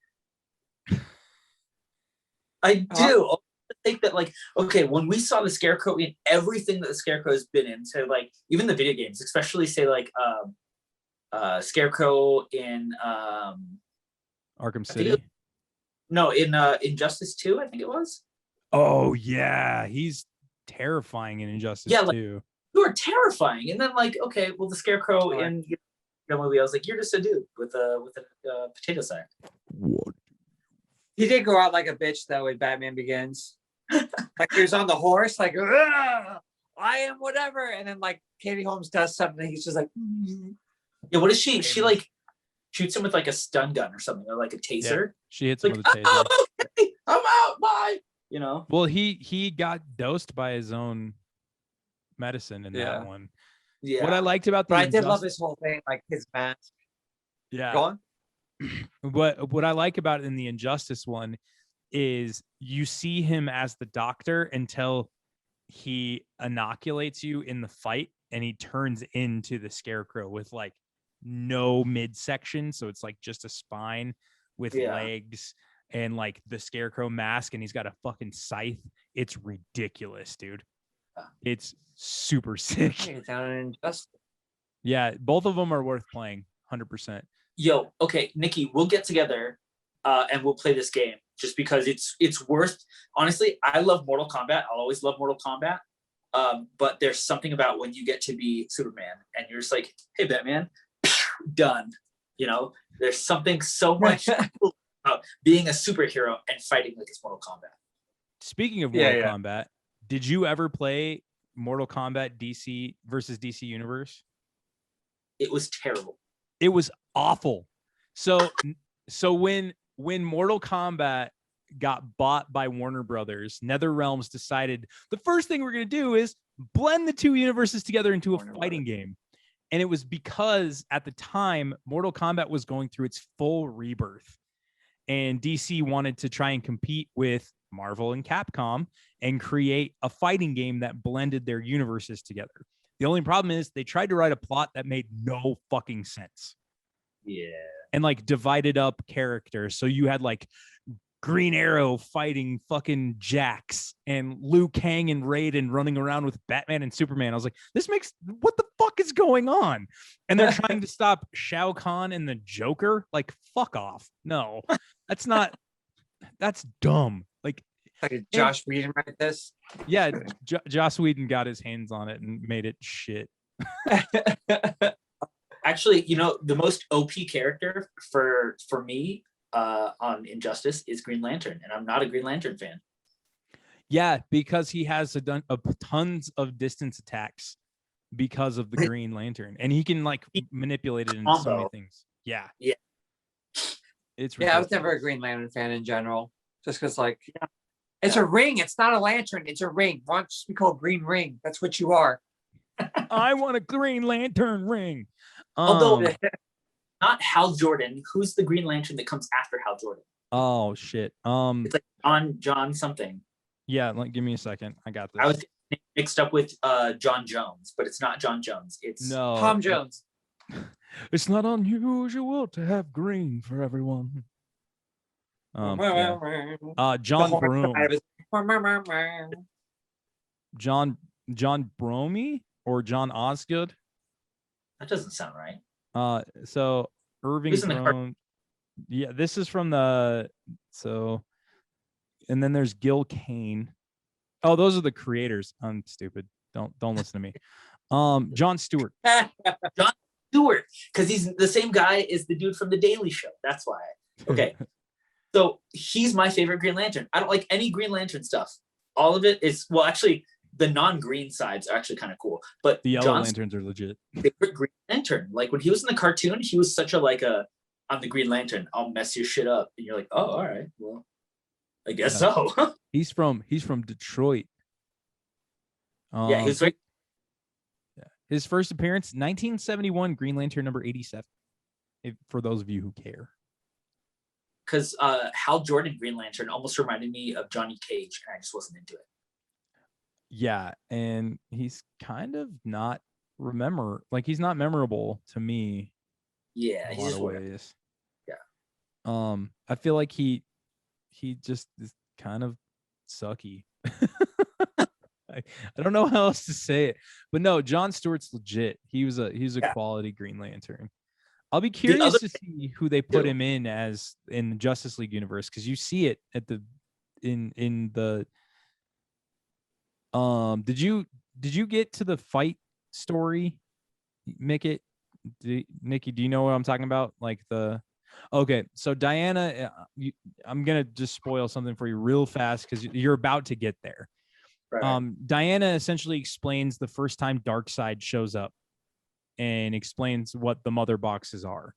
I do. I think that, like, okay, when we saw the Scarecrow in everything that the Scarecrow has been in, so like even the video games, especially say like Scarecrow in Arkham City. In Justice 2, I think it was. Oh yeah, he's terrifying in Injustice 2. You are terrifying, and then like, okay, well, the Scarecrow in the movie, I was like, you're just a dude with a potato sack. What? He did go out like a bitch though in Batman Begins. Like he was on the horse, like I am whatever, and then like Katie Holmes does something, he's just like, yeah. What is she? She like shoots him with like a stun gun or something, or like a taser. Yeah, she hits him like, with a taser. Oh, okay, I'm out. Bye. Well, he got dosed by his own medicine in that one. Yeah. What I liked about I did love his whole thing, like his mask. Yeah. Go on. What I like about it in the Injustice one is you see him as the Doctor until he inoculates you in the fight and he turns into the Scarecrow with like no midsection, so it's like just a spine with legs and like the Scarecrow mask, and he's got a fucking scythe. It's ridiculous, dude. It's super sick. Yeah, both of them are worth playing 100%. Yo, okay, Nikki, we'll get together and we'll play this game just because it's worth. Honestly, I love Mortal Kombat. I'll always love Mortal Kombat. But there's something about when you get to be Superman and you're just like, hey, Batman, done. There's something so much cool about being a superhero and fighting like it's Mortal Kombat. Speaking of Mortal Kombat, did you ever play Mortal Kombat DC versus DC Universe? It was terrible. It was awful. So when Mortal Kombat got bought by Warner Brothers, NetherRealms decided the first thing we're going to do is blend the two universes together into a fighting game. And it was because at the time, Mortal Kombat was going through its full rebirth. And DC wanted to try and compete with Marvel and Capcom and create a fighting game that blended their universes together. The only problem is they tried to write a plot that made no fucking sense. Yeah. And like divided up characters. So you had like Green Arrow fighting fucking Jax and Liu Kang and Raiden running around with Batman and Superman. I was like, what the fuck is going on? And they're trying to stop Shao Kahn and the Joker. Like, fuck off. No, that's dumb. Like Did Josh Whedon write this? Yeah, Joss Whedon got his hands on it and made it shit. Actually, the most OP character for me on Injustice is Green Lantern, and I'm not a Green Lantern fan. Yeah, because he has tons of distance attacks because of the Green Lantern, and he can like manipulate it into so many things. Yeah, it's ridiculous. I was never a Green Lantern fan in general, just because it's a ring. It's not a lantern. It's a ring. Why don't you be called Green Ring? That's what you are. I want a Green Lantern ring. Although not Hal Jordan. Who's the Green Lantern that comes after Hal Jordan? Oh shit. It's like John something. Yeah, give me a second. I got this. I was mixed up with John Jones, but it's not John Jones. It's Tom Jones. It's not unusual to have green for everyone. Yeah. John Broome. John Bromey or John Osgood? That doesn't sound right. So Irving Broome. Yeah, this is from and then there's Gil Kane. Oh, those are the creators. I'm stupid. Don't listen to me. Jon Stewart. Jon Stewart, because he's the same guy as the dude from The Daily Show. That's why. Okay. So he's my favorite Green Lantern. I don't like any Green Lantern stuff. All of it is, well, actually, the non-green sides are actually kind of cool. But the yellow lanterns are legit. Favorite Green Lantern. Like when he was in the cartoon, he was such I'm the Green Lantern. I'll mess your shit up. And you're like, oh, all right. Well, I guess so. He's from Detroit. Yeah, he was like, his first appearance, 1971, Green Lantern number 87. For those of you who care. Because Hal Jordan Green Lantern almost reminded me of Johnny Cage, and I just wasn't into it. Yeah, and he's kind of not he's not memorable to me. Yeah, in a lot of ways. Yeah. I feel like he just is kind of sucky. I don't know how else to say it, but no, Jon Stewart's legit. He's a quality Green Lantern. I'll be curious to see who they put him in as in the Justice League universe, because you see it at in the did you get to the fight story, Micket? Nikki, do you know what I'm talking about? Okay, so Diana, I'm gonna just spoil something for you real fast because you're about to get there. Right. Diana essentially explains the first time Darkseid shows up and explains what the mother boxes are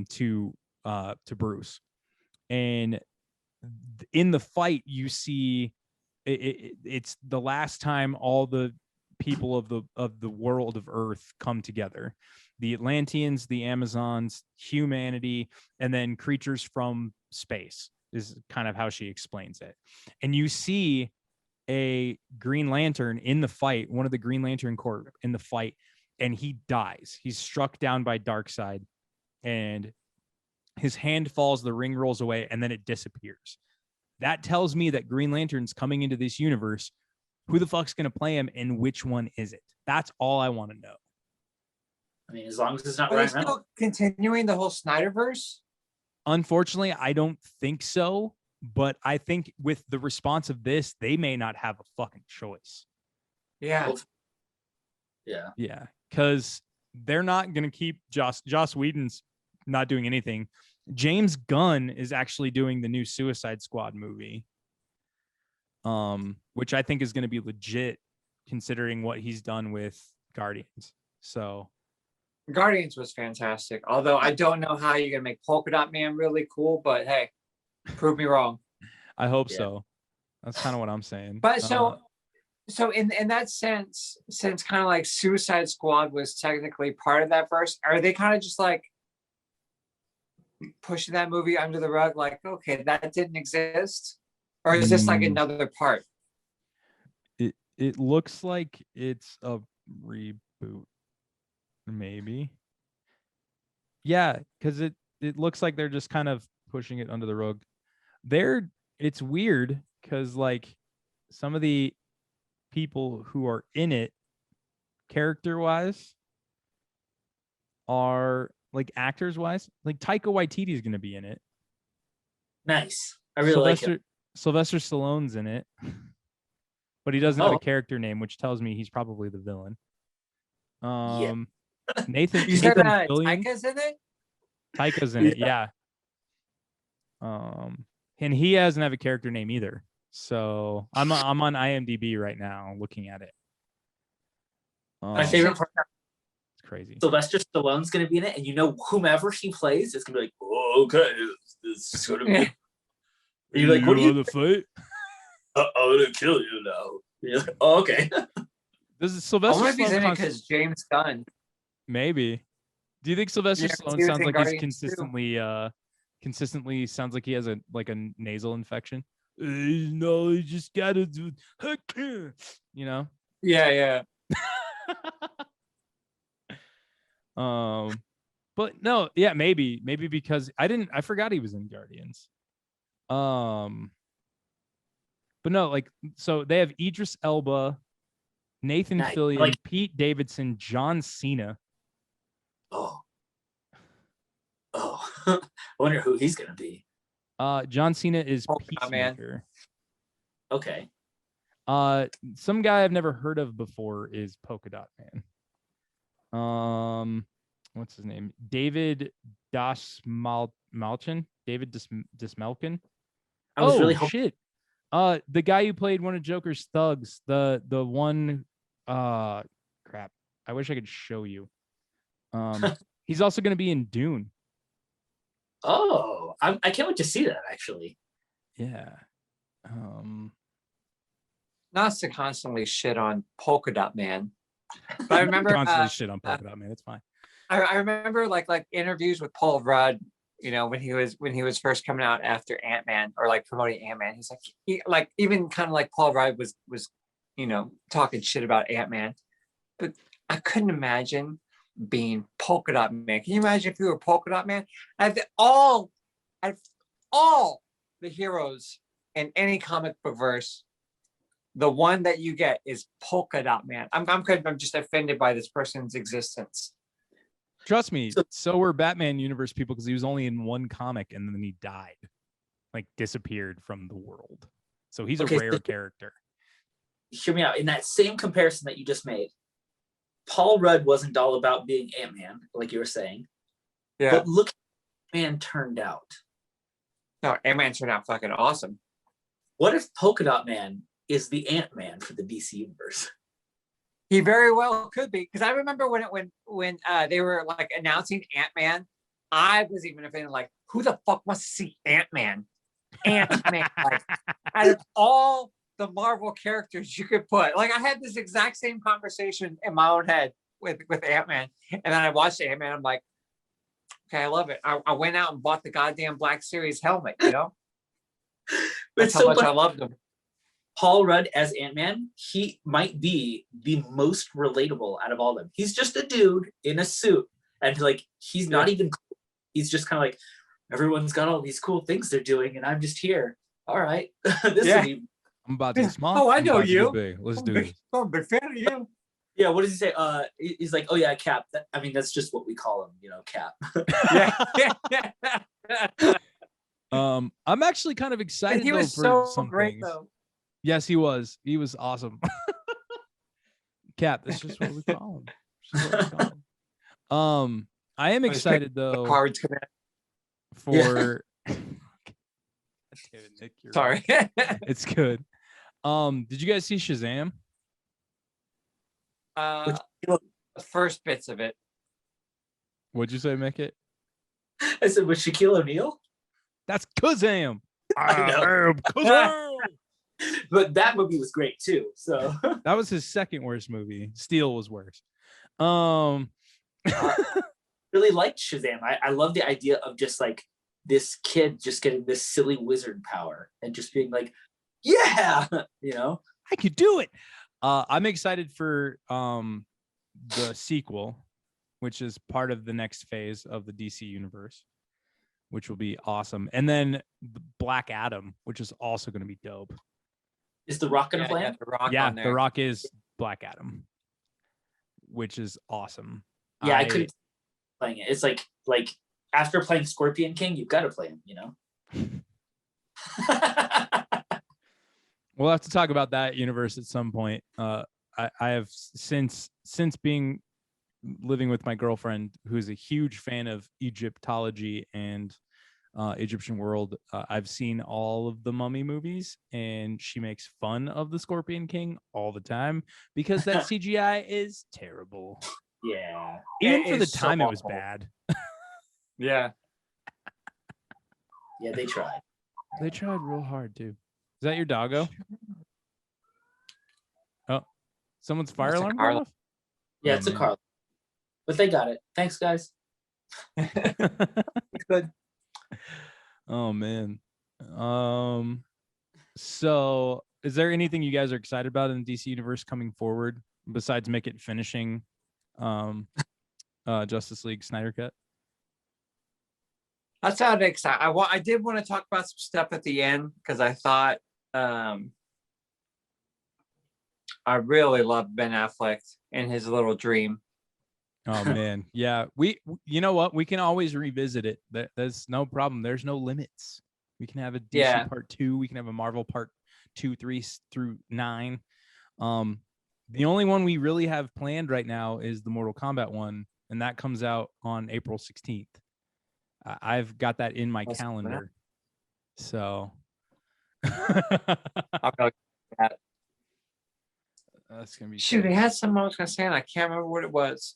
to Bruce. And in the fight, you see it's the last time all the people of the world of Earth come together. The Atlanteans, the Amazons, humanity, and then creatures from space is kind of how she explains it. And you see a Green Lantern in the fight, one of the Green Lantern Corps in the fight, and he dies. He's struck down by Darkseid, and his hand falls, the ring rolls away, and then it disappears. That tells me that Green Lantern's coming into this universe. Who the fuck's going to play him, and which one is it? That's all I want to know. I mean, as long as it's not Are Ryan they still Reynolds. continuing the whole Snyderverse? Unfortunately, I don't think so. But I think with the response of this, they may not have a fucking choice. Yeah. Yeah. Yeah. Because they're not going to keep Joss Whedon's not doing anything. James Gunn is actually doing the new Suicide Squad movie, which I think is going to be legit considering what he's done with Guardians. So Guardians was fantastic. Although I don't know how you're going to make Polka Dot Man really cool, but hey, prove me wrong. I hope so. That's kind of what I'm saying. But so So in that sense, since kind of like Suicide Squad was technically part of that verse, are they kind of just like pushing that movie under the rug? Like, okay, that didn't exist, or is this like Mm, another part? it looks like it's a reboot, maybe. Yeah, because it looks like they're just kind of pushing it under the rug. It's weird because like some of the people who are in it character wise are like actors wise, like Taika Waititi is going to be in it. Nice. I really like him. Sylvester Stallone's in it, but he doesn't have a Oh. character name, which tells me he's probably the villain. Yeah. Nathan You said Fillion, Taika's in it? Taika's in it, yeah. And he doesn't have a character name either. So I'm on IMDb right now looking at it. My favorite part, It's crazy. Sylvester Stallone's going to be in it, and you know whomever he plays is going to be like, oh, okay, this is going to be. And you're like, what do you? The fight? I'm going to kill you now. And you're like, oh, okay. This is I Sylvester wonder if he's in it Stallone. because James Gunn. Maybe. Do you think Sylvester Yeah, 'cause Stallone he was sounds in like Guardians he's consistently sounds like he has a nasal infection? No, you just gotta do, you know. Yeah. But no, yeah, maybe because I forgot he was in Guardians. But no, like, so they have Idris Elba, Nathan Nice. Fillion, Like- Pete Davidson, John Cena. Oh. I wonder who he's going to be. John Cena is Polka Man. Peacemaker. Okay. Some guy I've never heard of before is Polka Dot Man. What's his name? David Malchin. David Dismelkin. I was really shit. The guy who played one of Joker's thugs, the one, crap. I wish I could show you. He's also going to be in Dune. Oh, I can't wait to see that, actually. Yeah. Not to constantly shit on Polka Dot Man, but I remember constantly shit on Polka Dot Man. It's fine. I remember like interviews with Paul Rudd, you know, when he was first coming out after Ant-Man or like promoting Ant-Man. He's like, even kind of like Paul Rudd was, you know, talking shit about Ant-Man, but I couldn't imagine being Polka Dot Man. Can you imagine if you were Polka Dot Man? All the heroes in any comic book verse, the one that you get is Polka Dot Man. I'm just offended by this person's existence. Trust me, so were Batman universe people because he was only in one comic and then he died, like disappeared from the world. So he's a rare character. Hear me out. In that same comparison that you just made, Paul Rudd wasn't all about being Ant-Man, like you were saying. Yeah. But look how Ant-Man turned out. No, Ant-Man turned out fucking awesome. What if Polka Dot Man is the Ant-Man for the DC universe? He very well could be, because I remember when they were like announcing Ant-Man, I was even offended, like, who the fuck wants to see Ant-Man? Ant-Man, like, out of all the Marvel characters you could put, like, I had this exact same conversation in my own head with Ant-Man, and then I watched Ant-Man. I'm like, okay, I love it. I went out and bought the goddamn Black Series helmet, you know. That's how much I loved him. Paul Rudd as Ant-Man, he might be the most relatable out of all of them. He's just a dude in a suit, and like, he's not even cool. He's just kind of like, everyone's got all these cool things they're doing, and I'm just here. All right. I'm about to be smart. Oh, I know you. Let's do this. I'm a big fan of you. Yeah, what does he say? He's like, oh yeah, Cap. I mean, that's just what we call him, you know, Cap. I'm actually kind of excited. He was though, for so some great, things. though. Yes, he was. He was awesome. Cap, that's just what we call him. I am excited though. Cards For Nick, sorry. It's good. Did you guys see Shazam? The first bits of it. What'd you say, Micket? I said, with Shaquille O'Neal? That's Kazam. I know. I am Kazam. But that movie was great too. So That was his second worst movie. Steel was worse. Um, really liked Shazam. I love the idea of just like this kid just getting this silly wizard power and just being like, yeah, you know. I could do it. I'm excited for the sequel, which is part of the next phase of the DC universe, which will be awesome. And then Black Adam, which is also going to be dope. Is The Rock gonna play Yeah, him? The Rock Yeah, on there. The Rock is Black Adam, which is awesome. Yeah, I couldn't playing it. It's like after playing Scorpion King, you've got to play him, you know. We'll have to talk about that universe at some point. I have since being living with my girlfriend, who's a huge fan of Egyptology and Egyptian world. I've seen all of the Mummy movies, and she makes fun of the Scorpion King all the time because that CGI is terrible. Yeah. Even It for the is so time, it was awful. bad. Yeah. Yeah, they tried. They tried real hard too. Is that your doggo? Oh, someone's fire That's a alarm car going off? Yeah, Oh, it's a man. car. But they got it. Thanks, guys. Good. Oh man. So is there anything you guys are excited about in the DC universe coming forward besides Micket finishing Justice League Snyder Cut? That sounded exciting. I did want to talk about some stuff at the end because I thought I really loved Ben Affleck and his little dream. Oh man. Yeah. You know what? We can always revisit it. There's no problem. There's no limits. We can have a DC Yeah. part 2. We can have a Marvel part 2, 3 through 9. The only one we really have planned right now is the Mortal Kombat one, and that comes out on April 16th. I've got that in my That's coming up. calendar. So I'll go that. that's gonna be Shoot, cool. they had something I was gonna say, and I can't remember what it was.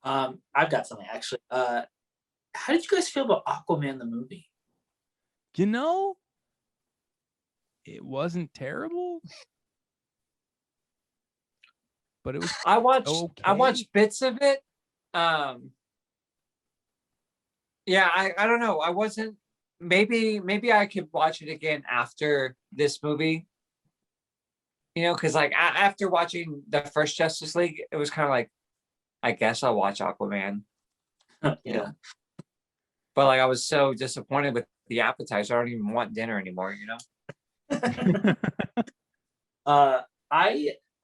I've got something actually. How did you guys feel about Aquaman the movie? You know, it wasn't terrible, but it was I watched okay. bits of it. Yeah, I don't know. I wasn't maybe I could watch it again after this movie. You know, because like after watching the first Justice League, it was kind of like, I guess I'll watch Aquaman. You know? But like I was so disappointed with the appetizer, I don't even want dinner anymore, you know?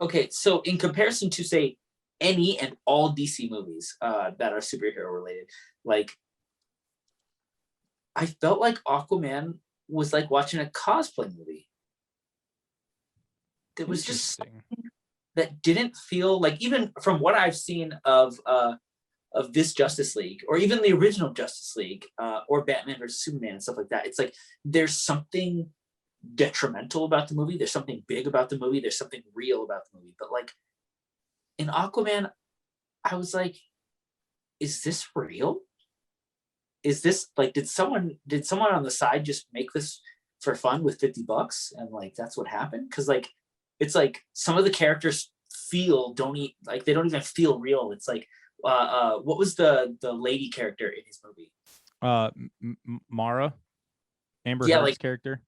Okay, so in comparison to say any and all DC movies that are superhero related, like I felt like Aquaman was like watching a cosplay movie. There was just Interesting. that didn't feel like, even from what I've seen of this Justice League, or even the original Justice League, or Batman versus Superman and stuff like that. It's like there's something detrimental about the movie. There's something big about the movie. There's something real about the movie. But like in Aquaman, I was like, is this real? Is this like, did someone on the side just make this for fun with $50 and like that's what happened? Because like it's like some of the characters they don't even feel real. It's like what was the lady character in his movie? Mara, Amber Yeah, Heard's like character.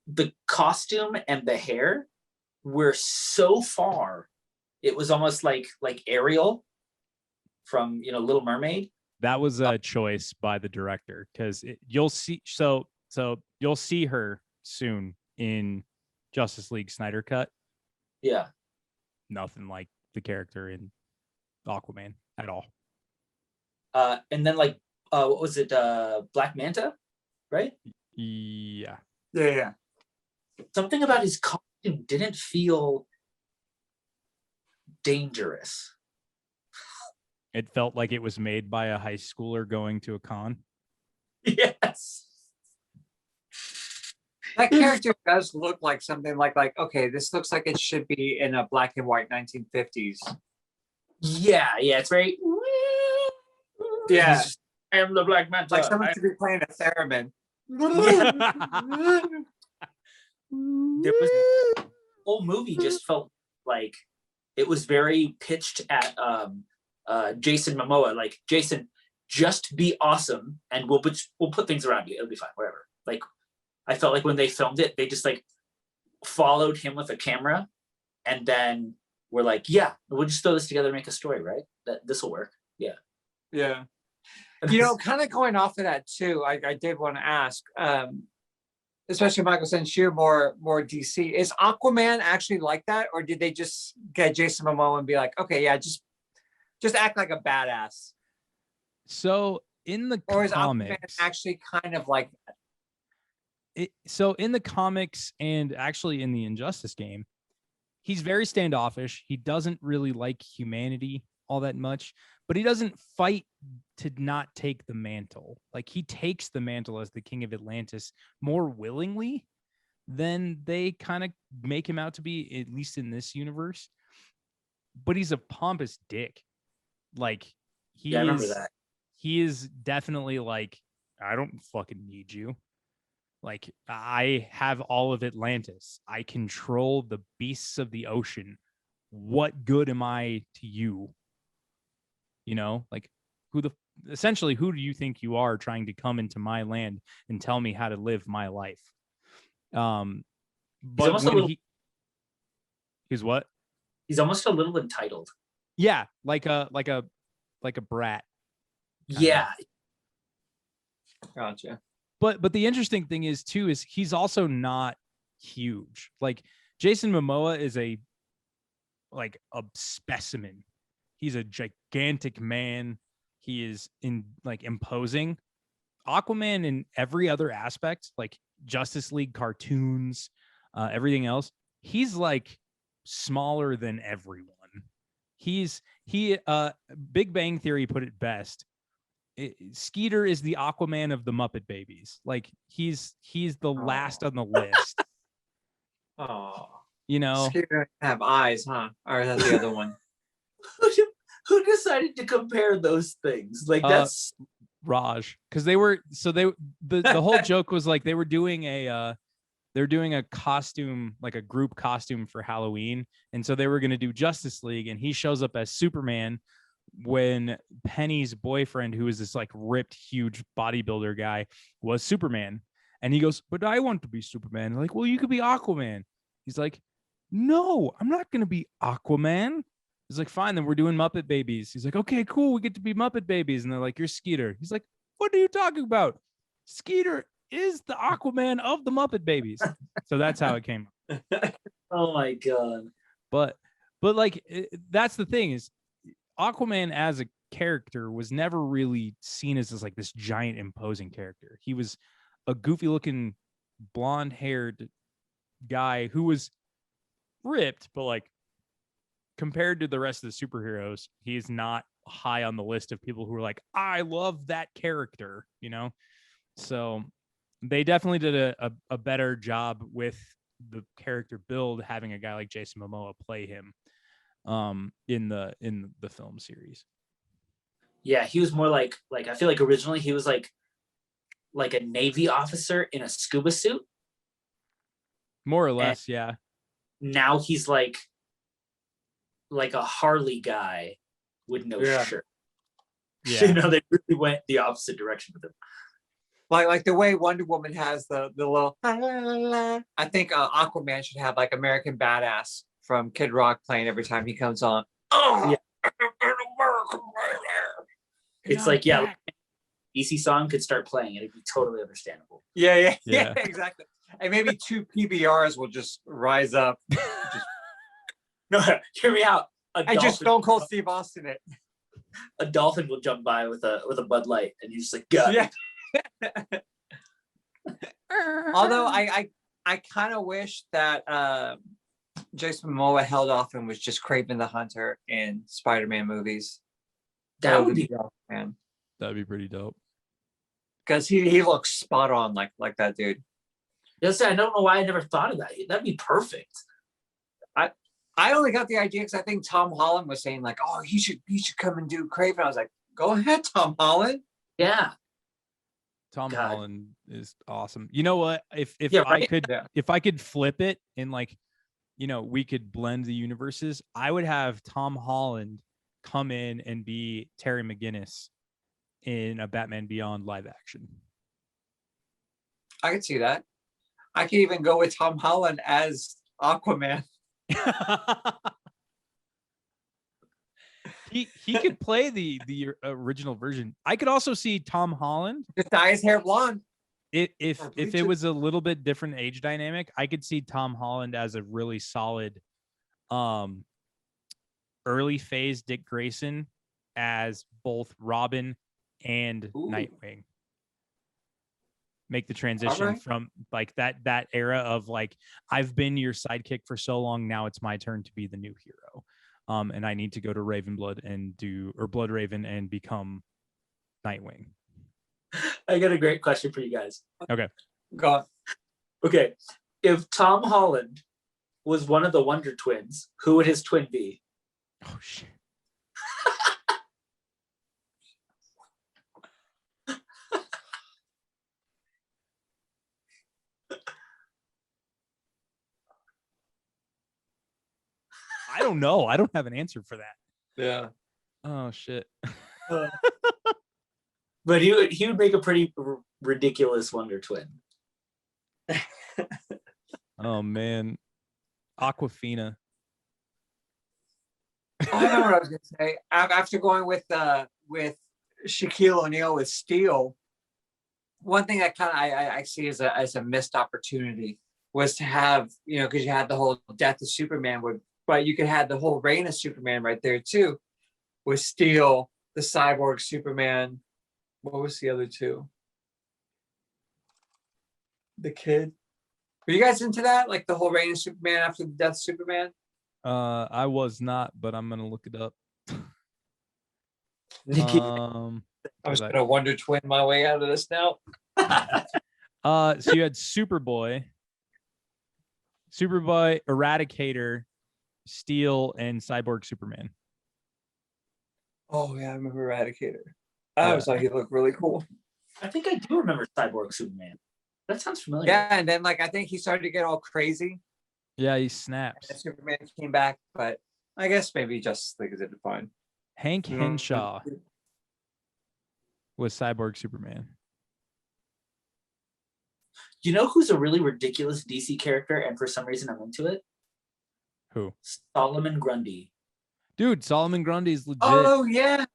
the costume and the hair were so far. It was almost like Ariel from Little Mermaid. That was a choice by the director because you'll see. So you'll see her soon in Justice League Snyder Cut. Yeah. Nothing like the character in Aquaman at all. And then like what was it? Black Manta, right? Yeah. Yeah. Something about his costume didn't feel dangerous. It felt like it was made by a high schooler going to a con. Yes. That character does look like something like okay, this looks like it should be in a black and white 1950s. Yeah, it's very. Yeah. I am the Black Manta. Like someone should be playing a theremin. there was the whole movie just felt like it was very pitched at Jason Momoa. Like, Jason, just be awesome, and we'll put things around you. It'll be fine, whatever. Like, I felt like when they filmed it, they just like followed him with a camera, and then we're like, yeah, we'll just throw this together and make a story, right? That this will work. Yeah. Yeah. You know, kind of going off of that too, I did want to ask, especially Michael, since you're more DC, is Aquaman actually like that, or did they just get Jason Momoa and be like, okay, yeah, just act like a badass? So in the Or is comics, Aquaman actually kind of like that? So in the comics and actually in the Injustice game, he's very standoffish. He doesn't really like humanity all that much, but he doesn't fight to not take the mantle. Like, he takes the mantle as the King of Atlantis more willingly than they kind of make him out to be, at least in this universe. But he's a pompous dick. Like, I remember that. He is definitely like, I don't fucking need you. Like, I have all of Atlantis. I control the beasts of the ocean. What good am I to you? You know, like, essentially, who do you think you are trying to come into my land and tell me how to live my life? But he's what? He's almost a little entitled. Yeah, like a brat. Yeah. Gotcha. But the interesting thing is he's also not huge. Like, Jason Momoa is a specimen. He's a gigantic man. He is imposing. Aquaman in every other aspect, like Justice League cartoons, everything else, he's like smaller than everyone. Big Bang Theory put it best. Skeeter is the Aquaman of the Muppet Babies. Like, he's the last on the list. Oh, you know, Skeeter have eyes, huh? Or is that the other one? Who decided to compare those things? Like, that's Raj, because the whole joke was like they were doing a costume, like a group costume for Halloween, and so they were going to do Justice League, and he shows up as Superman when Penny's boyfriend, who is this like ripped, huge bodybuilder guy, was Superman. And he goes, but I want to be Superman. Like, well, you could be Aquaman. He's like, no, I'm not going to be Aquaman. He's like, fine, then we're doing Muppet Babies. He's like, okay, cool, we get to be Muppet Babies. And they're like, you're Skeeter. He's like, what are you talking about? Skeeter is the Aquaman of the Muppet Babies. So that's how it came. Oh my God. But like, that's the thing, is Aquaman as a character was never really seen as this giant imposing character. He was a goofy looking blonde haired guy who was ripped, but like, compared to the rest of the superheroes, he is not high on the list of people who are like, I love that character, you know? So they definitely did a better job with the character build, having a guy like Jason Momoa play him in the film series. Yeah, he was more like I feel like originally he was like a Navy officer in a scuba suit. More or less, yeah. Now he's like a Harley guy with no shirt. Yeah. You know, they really went the opposite direction with him. Like the way Wonder Woman has the little, I think Aquaman should have like American Badass from Kid Rock playing every time he comes on. Oh, yeah. It's like, yeah, DC song could start playing and it'd be totally understandable. Yeah, exactly. And maybe two PBRs will just rise up. No, hear me out. I just Stone Cold Steve Austin it. A dolphin will jump by with a Bud Light, and he's just like, "God." Yeah. Although I kind of wish that Jason Momoa held off and was just Kraven the Hunter in Spider-Man movies. That would be dope, man. That'd be pretty dope. Because he looks spot on like that dude. Yes, I don't know why I never thought of that. That'd be perfect. I only got the idea because I think Tom Holland was saying like, "Oh, he should come and do Kraven." I was like, "Go ahead, Tom Holland." Yeah. Tom God. Holland is awesome. You know what? If Yeah, I right? could Yeah. if I could flip it and like, we could blend the universes, I would have Tom Holland come in and be Terry McGinnis in a Batman Beyond live action. I could see that. I could even go with Tom Holland as Aquaman. he could play the original version. I could also see Tom Holland Just dye his hair blonde. if Or if bleach it it. was a little bit different age dynamic. I could see Tom Holland as a really solid early phase Dick Grayson as both Robin and Ooh. Nightwing. Make the transition Alright. from like that era of like, I've been your sidekick for so long, now it's my turn to be the new hero. And I need to go to Ravenblood or Blood Raven and become Nightwing. I got a great question for you guys. Okay. Go on. Okay, if Tom Holland was one of the Wonder Twins, who would his twin be? Oh shit. I don't know. I don't have an answer for that. Yeah. Oh shit. But he would make a pretty ridiculous Wonder Twin. Oh man. Aquafina. I know what I was gonna say. After going with Shaquille O'Neal with Steel, one thing that kind of I see as a missed opportunity was to have, because you had the whole death of Superman, but you could have the whole reign of Superman right there too, with Steel, the Cyborg Superman. What was the other two? The kid. Were you guys into that? Like the whole reign of Superman after the death of Superman? I was not, but I'm gonna look it up. Nikki, I was gonna Wonder Twin my way out of this now. So you had Superboy, Eradicator, Steel, and Cyborg Superman. Oh yeah, I remember Eradicator. I always thought he looked really cool. I think I do remember Cyborg Superman. That sounds familiar. Yeah, and then I think he started to get all crazy. Yeah, he And snaps. then Superman came back, but I guess maybe Justice League is fine. Hank Henshaw was Cyborg Superman. You know who's a really ridiculous DC character, and for some reason I'm into it? Who? Solomon Grundy. Dude, Solomon Grundy is legit. Oh yeah.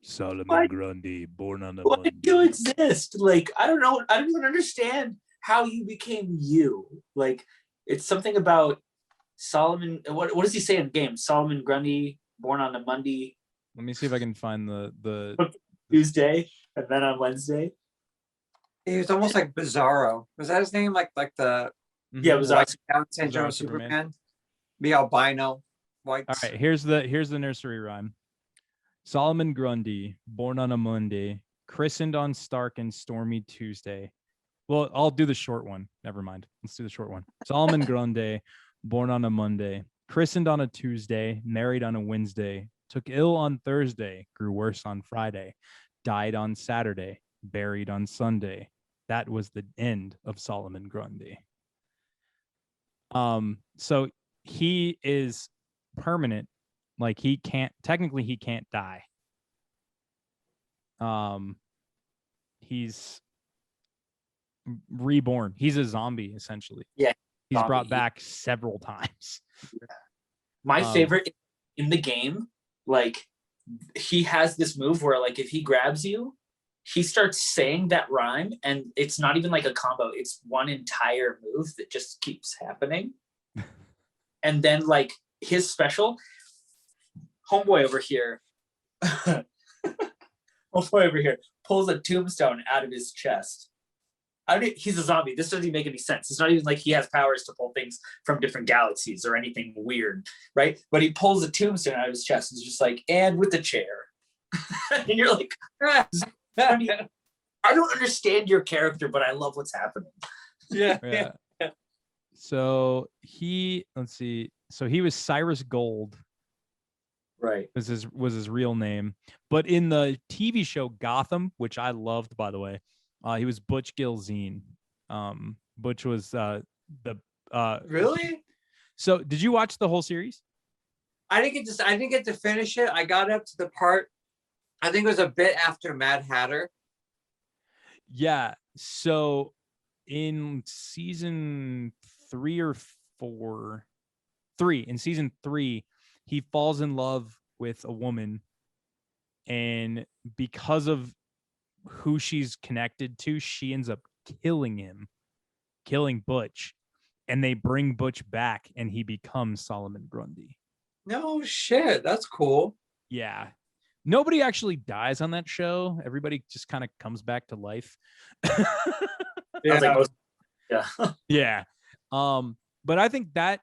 Solomon What? Grundy, born on a Why Monday. do you exist? Like, I don't know. I don't even understand how you became you. Like, it's something about Solomon. What does he say in the game? Solomon Grundy, born on a Monday, Let me see if I can find the Tuesday, and then on Wednesday. He was almost like Bizarro. Was that his name? Like the Yeah, it was like Down syndrome Bizarro Superman. Superman? The albino whites. All right, here's the nursery rhyme. Solomon Grundy, born on a Monday, christened on Stark and Stormy Tuesday. Well, I'll do the short one. Never mind. Let's do the short one. Solomon Grundy, born on a Monday, christened on a Tuesday, married on a Wednesday, took ill on Thursday, grew worse on Friday, died on Saturday, buried on Sunday. That was the end of Solomon Grundy. So he is permanent. Like he can't die. He's reborn. He's a zombie essentially. Yeah, he's zombie. brought back several times. My favorite in the game, like, he has this move where, like, if he grabs you, he starts saying that rhyme, and it's not even like a combo. It's one entire move that just keeps happening. And then, like, his special, homeboy over here pulls a tombstone out of his chest. He's a zombie. This doesn't even make any sense. It's not even like he has powers to pull things from different galaxies or anything weird, right? But he pulls a tombstone out of his chest. And it's just like, and with the chair. And you're like, I mean, I don't understand your character, but I love what's happening. Yeah. So let's see. So he was Cyrus Gold. Right. was his real name. But in the TV show Gotham, which I loved, by the way, He was Butch Gilzine. Butch was the Really? So did you watch the whole series? I didn't get to finish it. I got up to the part, I think it was a bit after Mad Hatter. Yeah. So in season 3 in season 3, he falls in love with a woman, and because of who she's connected to, she ends up killing Butch, and they bring Butch back, and he becomes Solomon Grundy. No shit, that's cool. Yeah. Nobody actually dies on that show. Everybody just kind of comes back to life. Sounds like most. Yeah. Yeah. But I think that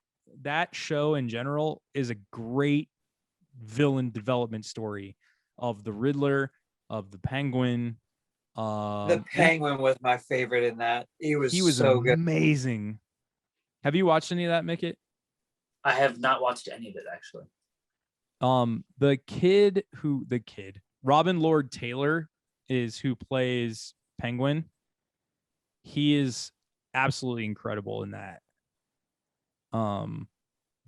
show in general is a great villain development story of the Riddler, of the Penguin. The Penguin was my favorite in that. He was so good. Amazing. Have you watched any of that, Micket? I have not watched any of it actually. The kid, Robin Lord Taylor is who plays Penguin. He is absolutely incredible in that.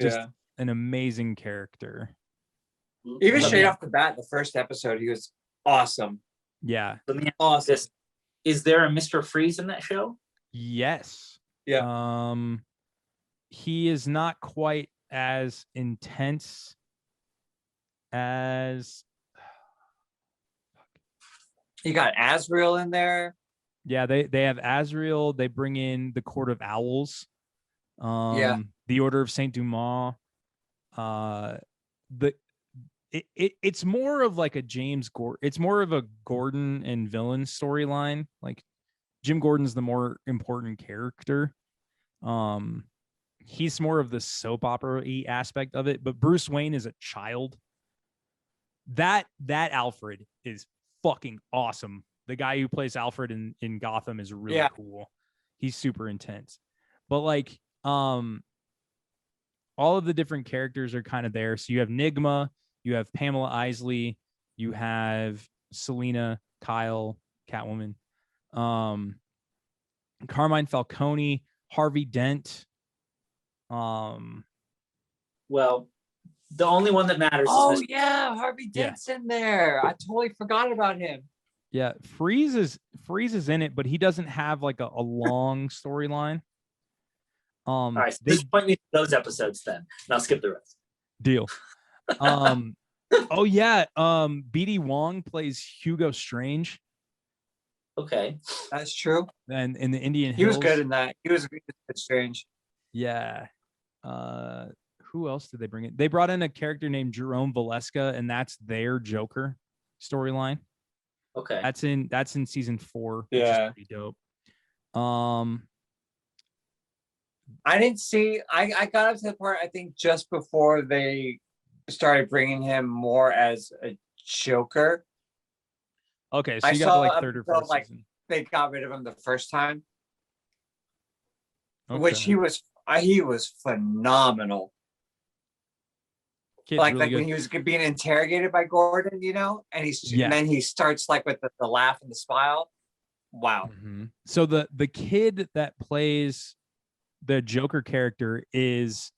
Just an amazing character. Even straight off the bat, the first episode, he was awesome. Yeah. Let me ask this. Is there a Mr. Freeze in that show? Yes. Yeah. He is not quite as intense as You got Azrael in there. Yeah, they have Azrael. They bring in the Court of Owls. The Order of Saint Dumas. It's more of like a James Gordon. It's more of a Gordon and villain storyline. Like Jim Gordon's the more important character. He's more of the soap opera-y aspect of it, but Bruce Wayne is a child. That Alfred is fucking awesome. The guy who plays Alfred in Gotham is really cool. He's super intense. But like all of the different characters are kind of there. So you have Nigma, you have Pamela Isley, you have Selena Kyle, Catwoman, Carmine Falcone, Harvey Dent. Well, the only one that matters is Harvey Dent's in there. I totally forgot about him. Yeah, Freeze is in it, but he doesn't have like a long storyline. All right, just point me to those episodes then, and I'll skip the rest. Deal. BD Wong plays Hugo Strange. Okay, that's true. And in the Indian Hills, he was good in that. He was Strange. Yeah. Who else did they bring in? They brought in a character named Jerome Valeska, and that's their Joker storyline. Okay. That's in season 4. Yeah. Which is pretty dope. I didn't see. I got up to the part, I think, just before they started bringing him more as a Joker. Okay, so you got to like third or fourth season. They got rid of him the first time, which he was phenomenal. Kid's like really when he was being interrogated by Gordon, and and then he starts like with the laugh and the smile. Wow. Mm-hmm. So the kid that plays the Joker character is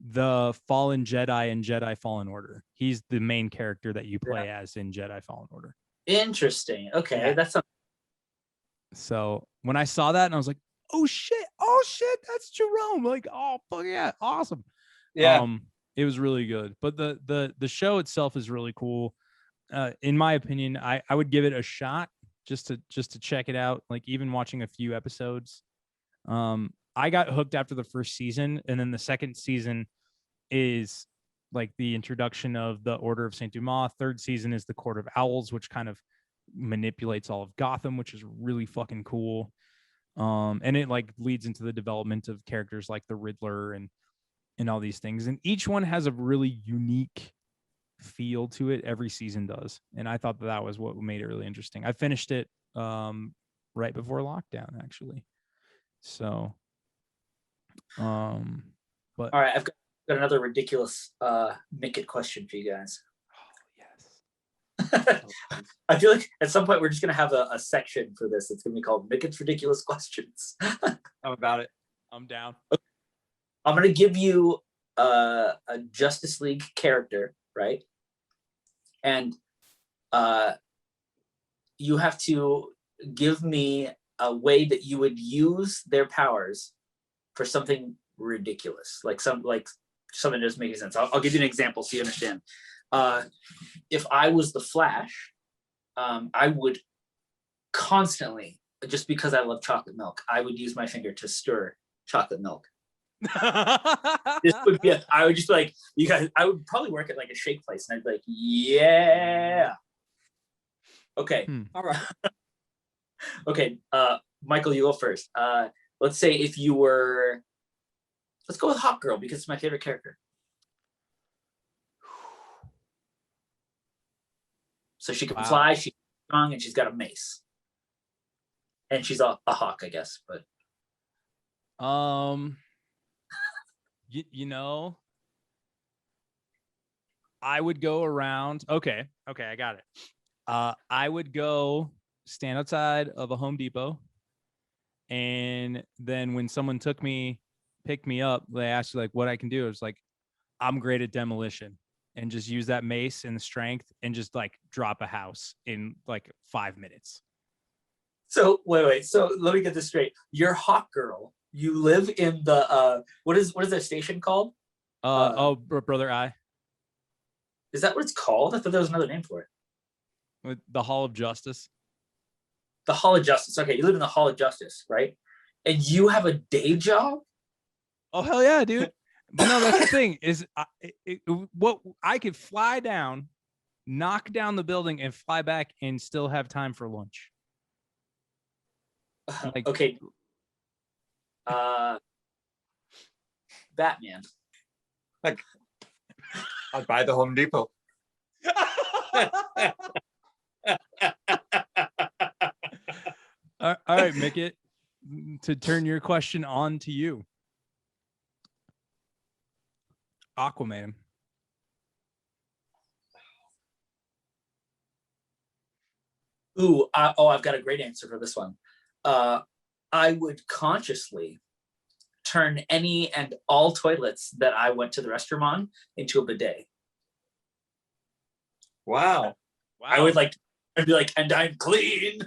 the Fallen Jedi in Jedi Fallen Order. He's the main character that you play as in Jedi Fallen Order. Interesting. Okay, that's so when I saw that and I was like, oh shit, that's Jerome. Like, oh fuck yeah, awesome. Yeah. It was really good. But the show itself is really cool. In my opinion, I would give it a shot just to check it out. Like even watching a few episodes. I got hooked after the first season, and then the second season is like the introduction of the Order of Saint Dumas. Third season is the Court of Owls, which kind of manipulates all of Gotham, which is really fucking cool. And it like leads into the development of characters like the Riddler and all these things. And each one has a really unique feel to it. Every season does. And I thought that was what made it really interesting. I finished it right before lockdown, actually. So, but all right, I've got another ridiculous Micket question for you guys. Oh, yes. I feel like at some point we're just gonna have a section for this. It's gonna be called Micket's Ridiculous Questions. I'm about it. I'm down. I'm gonna give you a Justice League character, right? And you have to give me a way that you would use their powers for something ridiculous, like something that doesn't make any sense. I'll give you an example so you understand. If I was the Flash, I would constantly, just because I love chocolate milk, I would use my finger to stir chocolate milk. This would be I would just be like, you guys, I would probably work at like a shake place and I'd be like, yeah. Okay. All right. Okay. Michael, you go first. Let's say if you were, let's go with Hawk Girl because it's my favorite character. So she can fly, she's strong, and she's got a mace. And she's a hawk, I guess, but you know, I would go around. Okay, I got it. I would go stand outside of a Home Depot, and then when someone picked me up, they asked like what I can do. I was like, I'm great at demolition, and just use that mace and the strength and just like drop a house in like 5 minutes. So wait. So let me get this straight. You're Hawk Girl. You live in the what is that station called? Brother Eye. Is that what it's called? I thought there was another name for it. With the Hall of Justice. The Hall of Justice. Okay, you live in the Hall of Justice, right? And you have a day job? Oh hell yeah, dude! But no, that's the thing is, what I could fly down, knock down the building, and fly back, and still have time for lunch. Like, okay. Batman. Like, I'd buy the Home Depot. All right, Micket, to turn your question on to you. Aquaman. Ooh, I've got a great answer for this one. I would consciously turn any and all toilets that I went to the restroom on into a bidet. Wow. I would I'd be like, and I'm clean.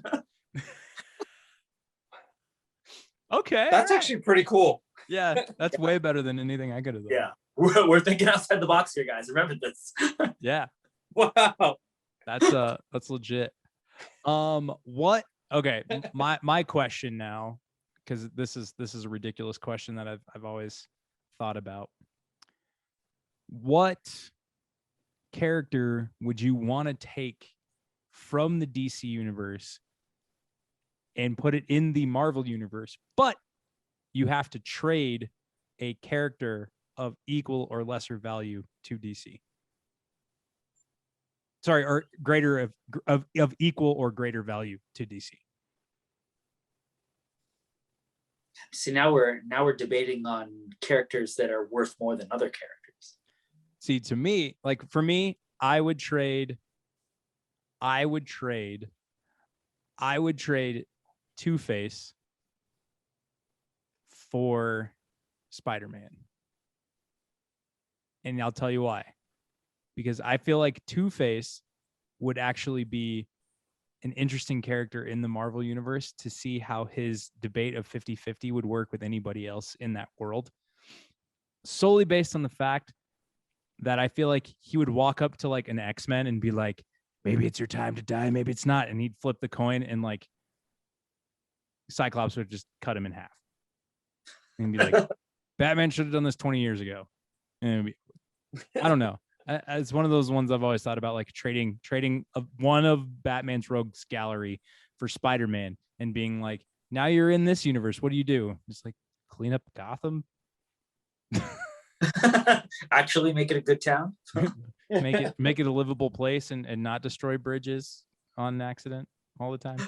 Okay. That's actually pretty cool. Yeah, that's way better than anything I could have done. Yeah. We're thinking outside the box here, guys. Remember this. Yeah. Wow. That's legit. What? Okay, my question now, because this is a ridiculous question that I've always thought about. What character would you want to take from the DC universe and put it in the Marvel universe, but you have to trade a character of equal or lesser value to DC? Sorry, or greater of equal or greater value to DC. See, now we're debating on characters that are worth more than other characters. See, to me, like for me, I would trade Two-Face for Spider-Man. And I'll tell you why. Because I feel like Two-Face would actually be an interesting character in the Marvel universe to see how his debate of 50-50 would work with anybody else in that world. Solely based on the fact that I feel like he would walk up to like an X-Men and be like, maybe it's your time to die, maybe it's not. And he'd flip the coin and like Cyclops would just cut him in half. And be like, Batman should have done this 20 years ago. And I don't know. It's one of those ones I've always thought about, like trading one of Batman's rogues gallery for Spider-Man and being like, now you're in this universe. What do you do? Just like clean up Gotham. Actually make it a good town. make it a livable place and not destroy bridges on accident all the time.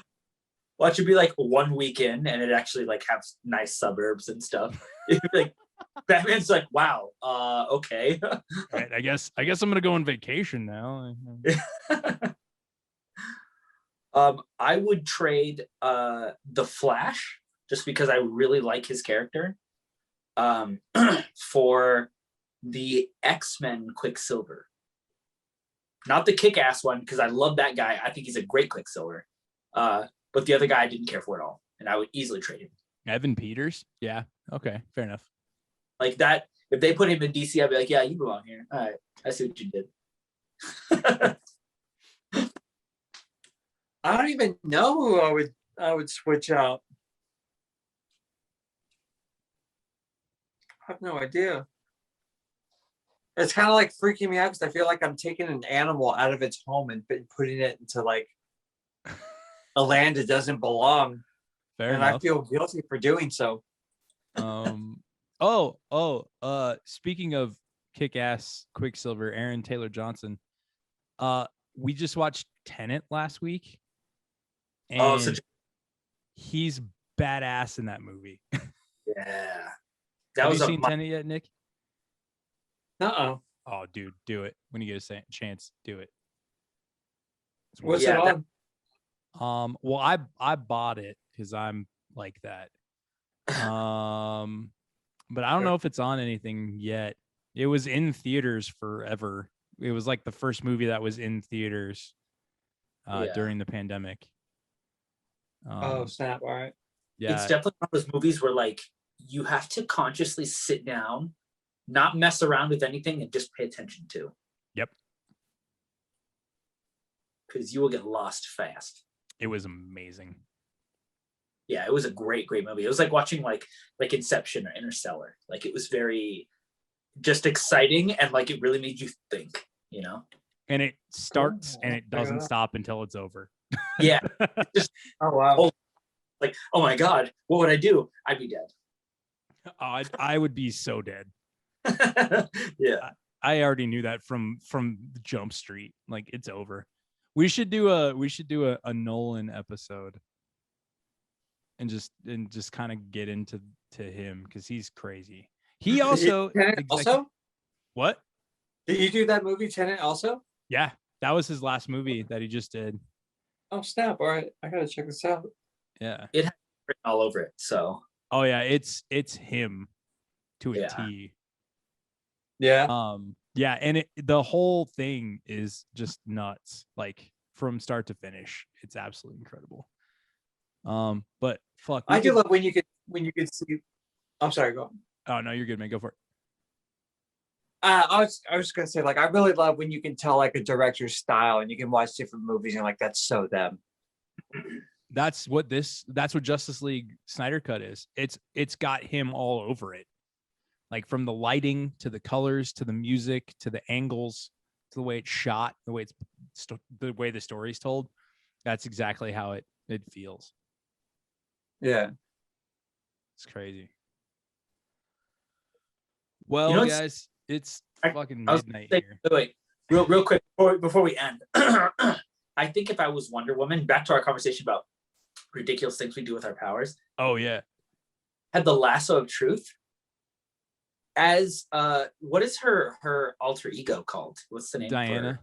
Well, it should be like 1 weekend and it actually like have nice suburbs and stuff. Like Batman's like, wow, okay. Right, I guess I'm gonna go on vacation now. I would trade the Flash just because I really like his character for the X-Men Quicksilver. Not the kick-ass one, because I love that guy. I think he's a great Quicksilver. But the other guy I didn't care for at all, and I would easily trade him. Evan Peters? Yeah. Okay. Fair enough. Like that, if they put him in DC, I'd be like, yeah, you belong here. All right, I see what you did. I don't even know who I would switch out. I have no idea. It's kind of like freaking me out because I feel like I'm taking an animal out of its home and putting it into like a land it doesn't belong. Fair and enough. I feel guilty for doing so. Speaking of kick-ass Quicksilver, Aaron Taylor Johnson, we just watched Tenet last week, and he's badass in that movie. Yeah, Have you seen Tenet yet, Nick? Uh-oh. Oh, dude, do it when you get a chance. Do it. What's it on? Well, I bought it because I'm like that. But I don't know if it's on anything yet. It was in theaters forever. It was like the first movie that was in theaters during the pandemic. Oh, snap. All right. Yeah. It's definitely one of those movies where like you have to consciously sit down, not mess around with anything, and just pay attention to. Yep. Because you will get lost fast. It was amazing. Yeah, it was a great movie. It was like watching like Inception or Interstellar. Like it was very just exciting, and like it really made you think, you know? And it starts and it doesn't stop until it's over. Yeah. Just, oh wow. Like, oh my God, what would I do? I'd be dead. I would be so dead. Yeah. I already knew that from Jump Street. Like it's over. We should do a Nolan episode and just kind of get into him because he's crazy. He also what? Did you do that movie Tenet also? Yeah, that was his last movie that he just did. Oh snap! All right, I gotta check this out. Yeah, it has written all over it. So oh yeah, it's him to a T. Yeah. Yeah, and the whole thing is just nuts. Like from start to finish, it's absolutely incredible. But fuck, I do love when you could see. I'm sorry, go on. Oh no, you're good, man. Go for it. I was gonna say, like, I really love when you can tell like a director's style and you can watch different movies and like that's so them. That's what Justice League Snyder Cut is. It's got him all over it. Like from the lighting to the colors to the music to the angles to the way it's shot, the way the story's told. That's exactly how it feels. Yeah. It's crazy. Well, guys, it's fucking midnight here. Wait, real quick before we end. I think if I was Wonder Woman, back to our conversation about ridiculous things we do with our powers. Oh yeah. Had the lasso of truth as what is her alter ego called? What's the name? Diana.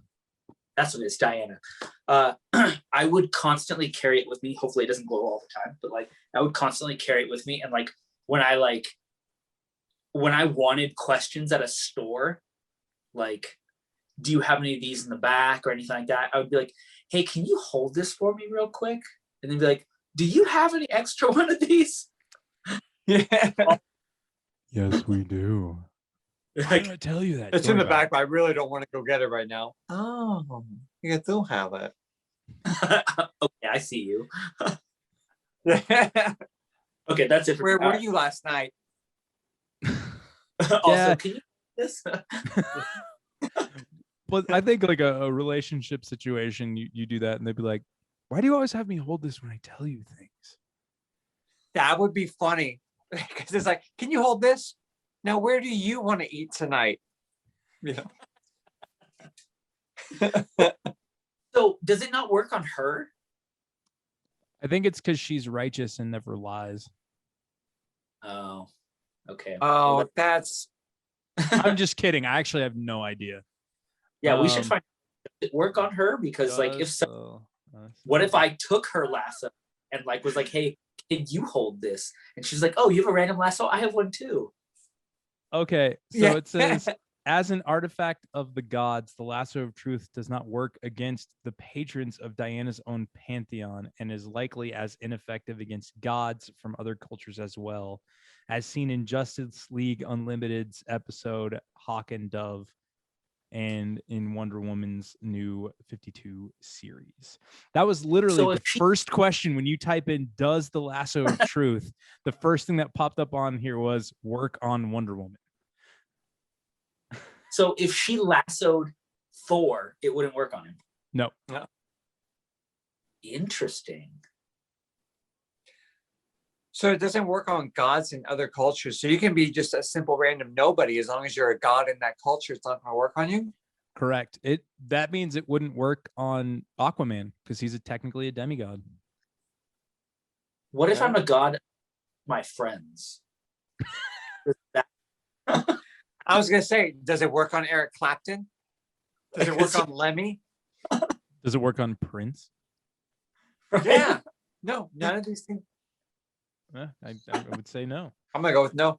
That's what it is, Diana. I would constantly carry it with me. Hopefully it doesn't glow all the time, but like I would constantly carry it with me. And like when I wanted questions at a store, like, do you have any of these in the back or anything like that? I would be like, hey, can you hold this for me real quick? And then be like, do you have any extra one of these? Yeah. Yes, we do. Why did I tell you that? It's in the back, but I really don't want to go get it right now. Oh, you do have it. Okay, I see you. Okay, that's it. Where were you last night? Also, can you do this? But I think like a relationship situation, you do that and they'd be like, why do you always have me hold this when I tell you things? That would be funny. Because it's like, can you hold this? Now, where do you want to eat tonight? Yeah. So does it not work on her? I think it's because she's righteous and never lies. Oh, okay. Oh, that's. I'm just kidding. I actually have no idea. Yeah, we should find it work on her because, like, if so, What if I took her lasso and like was like, hey, can you hold this? And she's like, oh, you have a random lasso? I have one too. Okay, so Yeah. it says, as an artifact of the gods, the lasso of truth does not work against the patrons of Diana's own pantheon and is likely as ineffective against gods from other cultures as well, as seen in Justice League Unlimited's episode Hawk and Dove and in Wonder Woman's new 52 series. That was literally So the if she- first question when you type in, does the lasso of truth? The first thing that popped up on here was work on Wonder Woman. So if she lassoed Thor, it wouldn't work on him. No. Interesting. So it doesn't work on gods in other cultures. So you can be just a simple random nobody as long as you're a god in that culture. It's not going to work on you. Correct. That means it wouldn't work on Aquaman because he's technically a demigod. What if Yeah. I'm a god, my friends? I was going to say, does it work on Eric Clapton? Does it work on Lemmy? Does it work on Prince? Yeah. No, none of these things. I would say no. I'm going to go with no.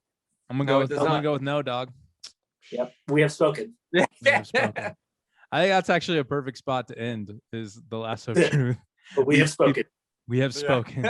I'm gonna No, go it with does I'm gonna not. go with no, dog. Yep. We have spoken. We have spoken. I think that's actually a perfect spot to end. Is the lasso of truth. But we have spoken. We have Yeah. spoken.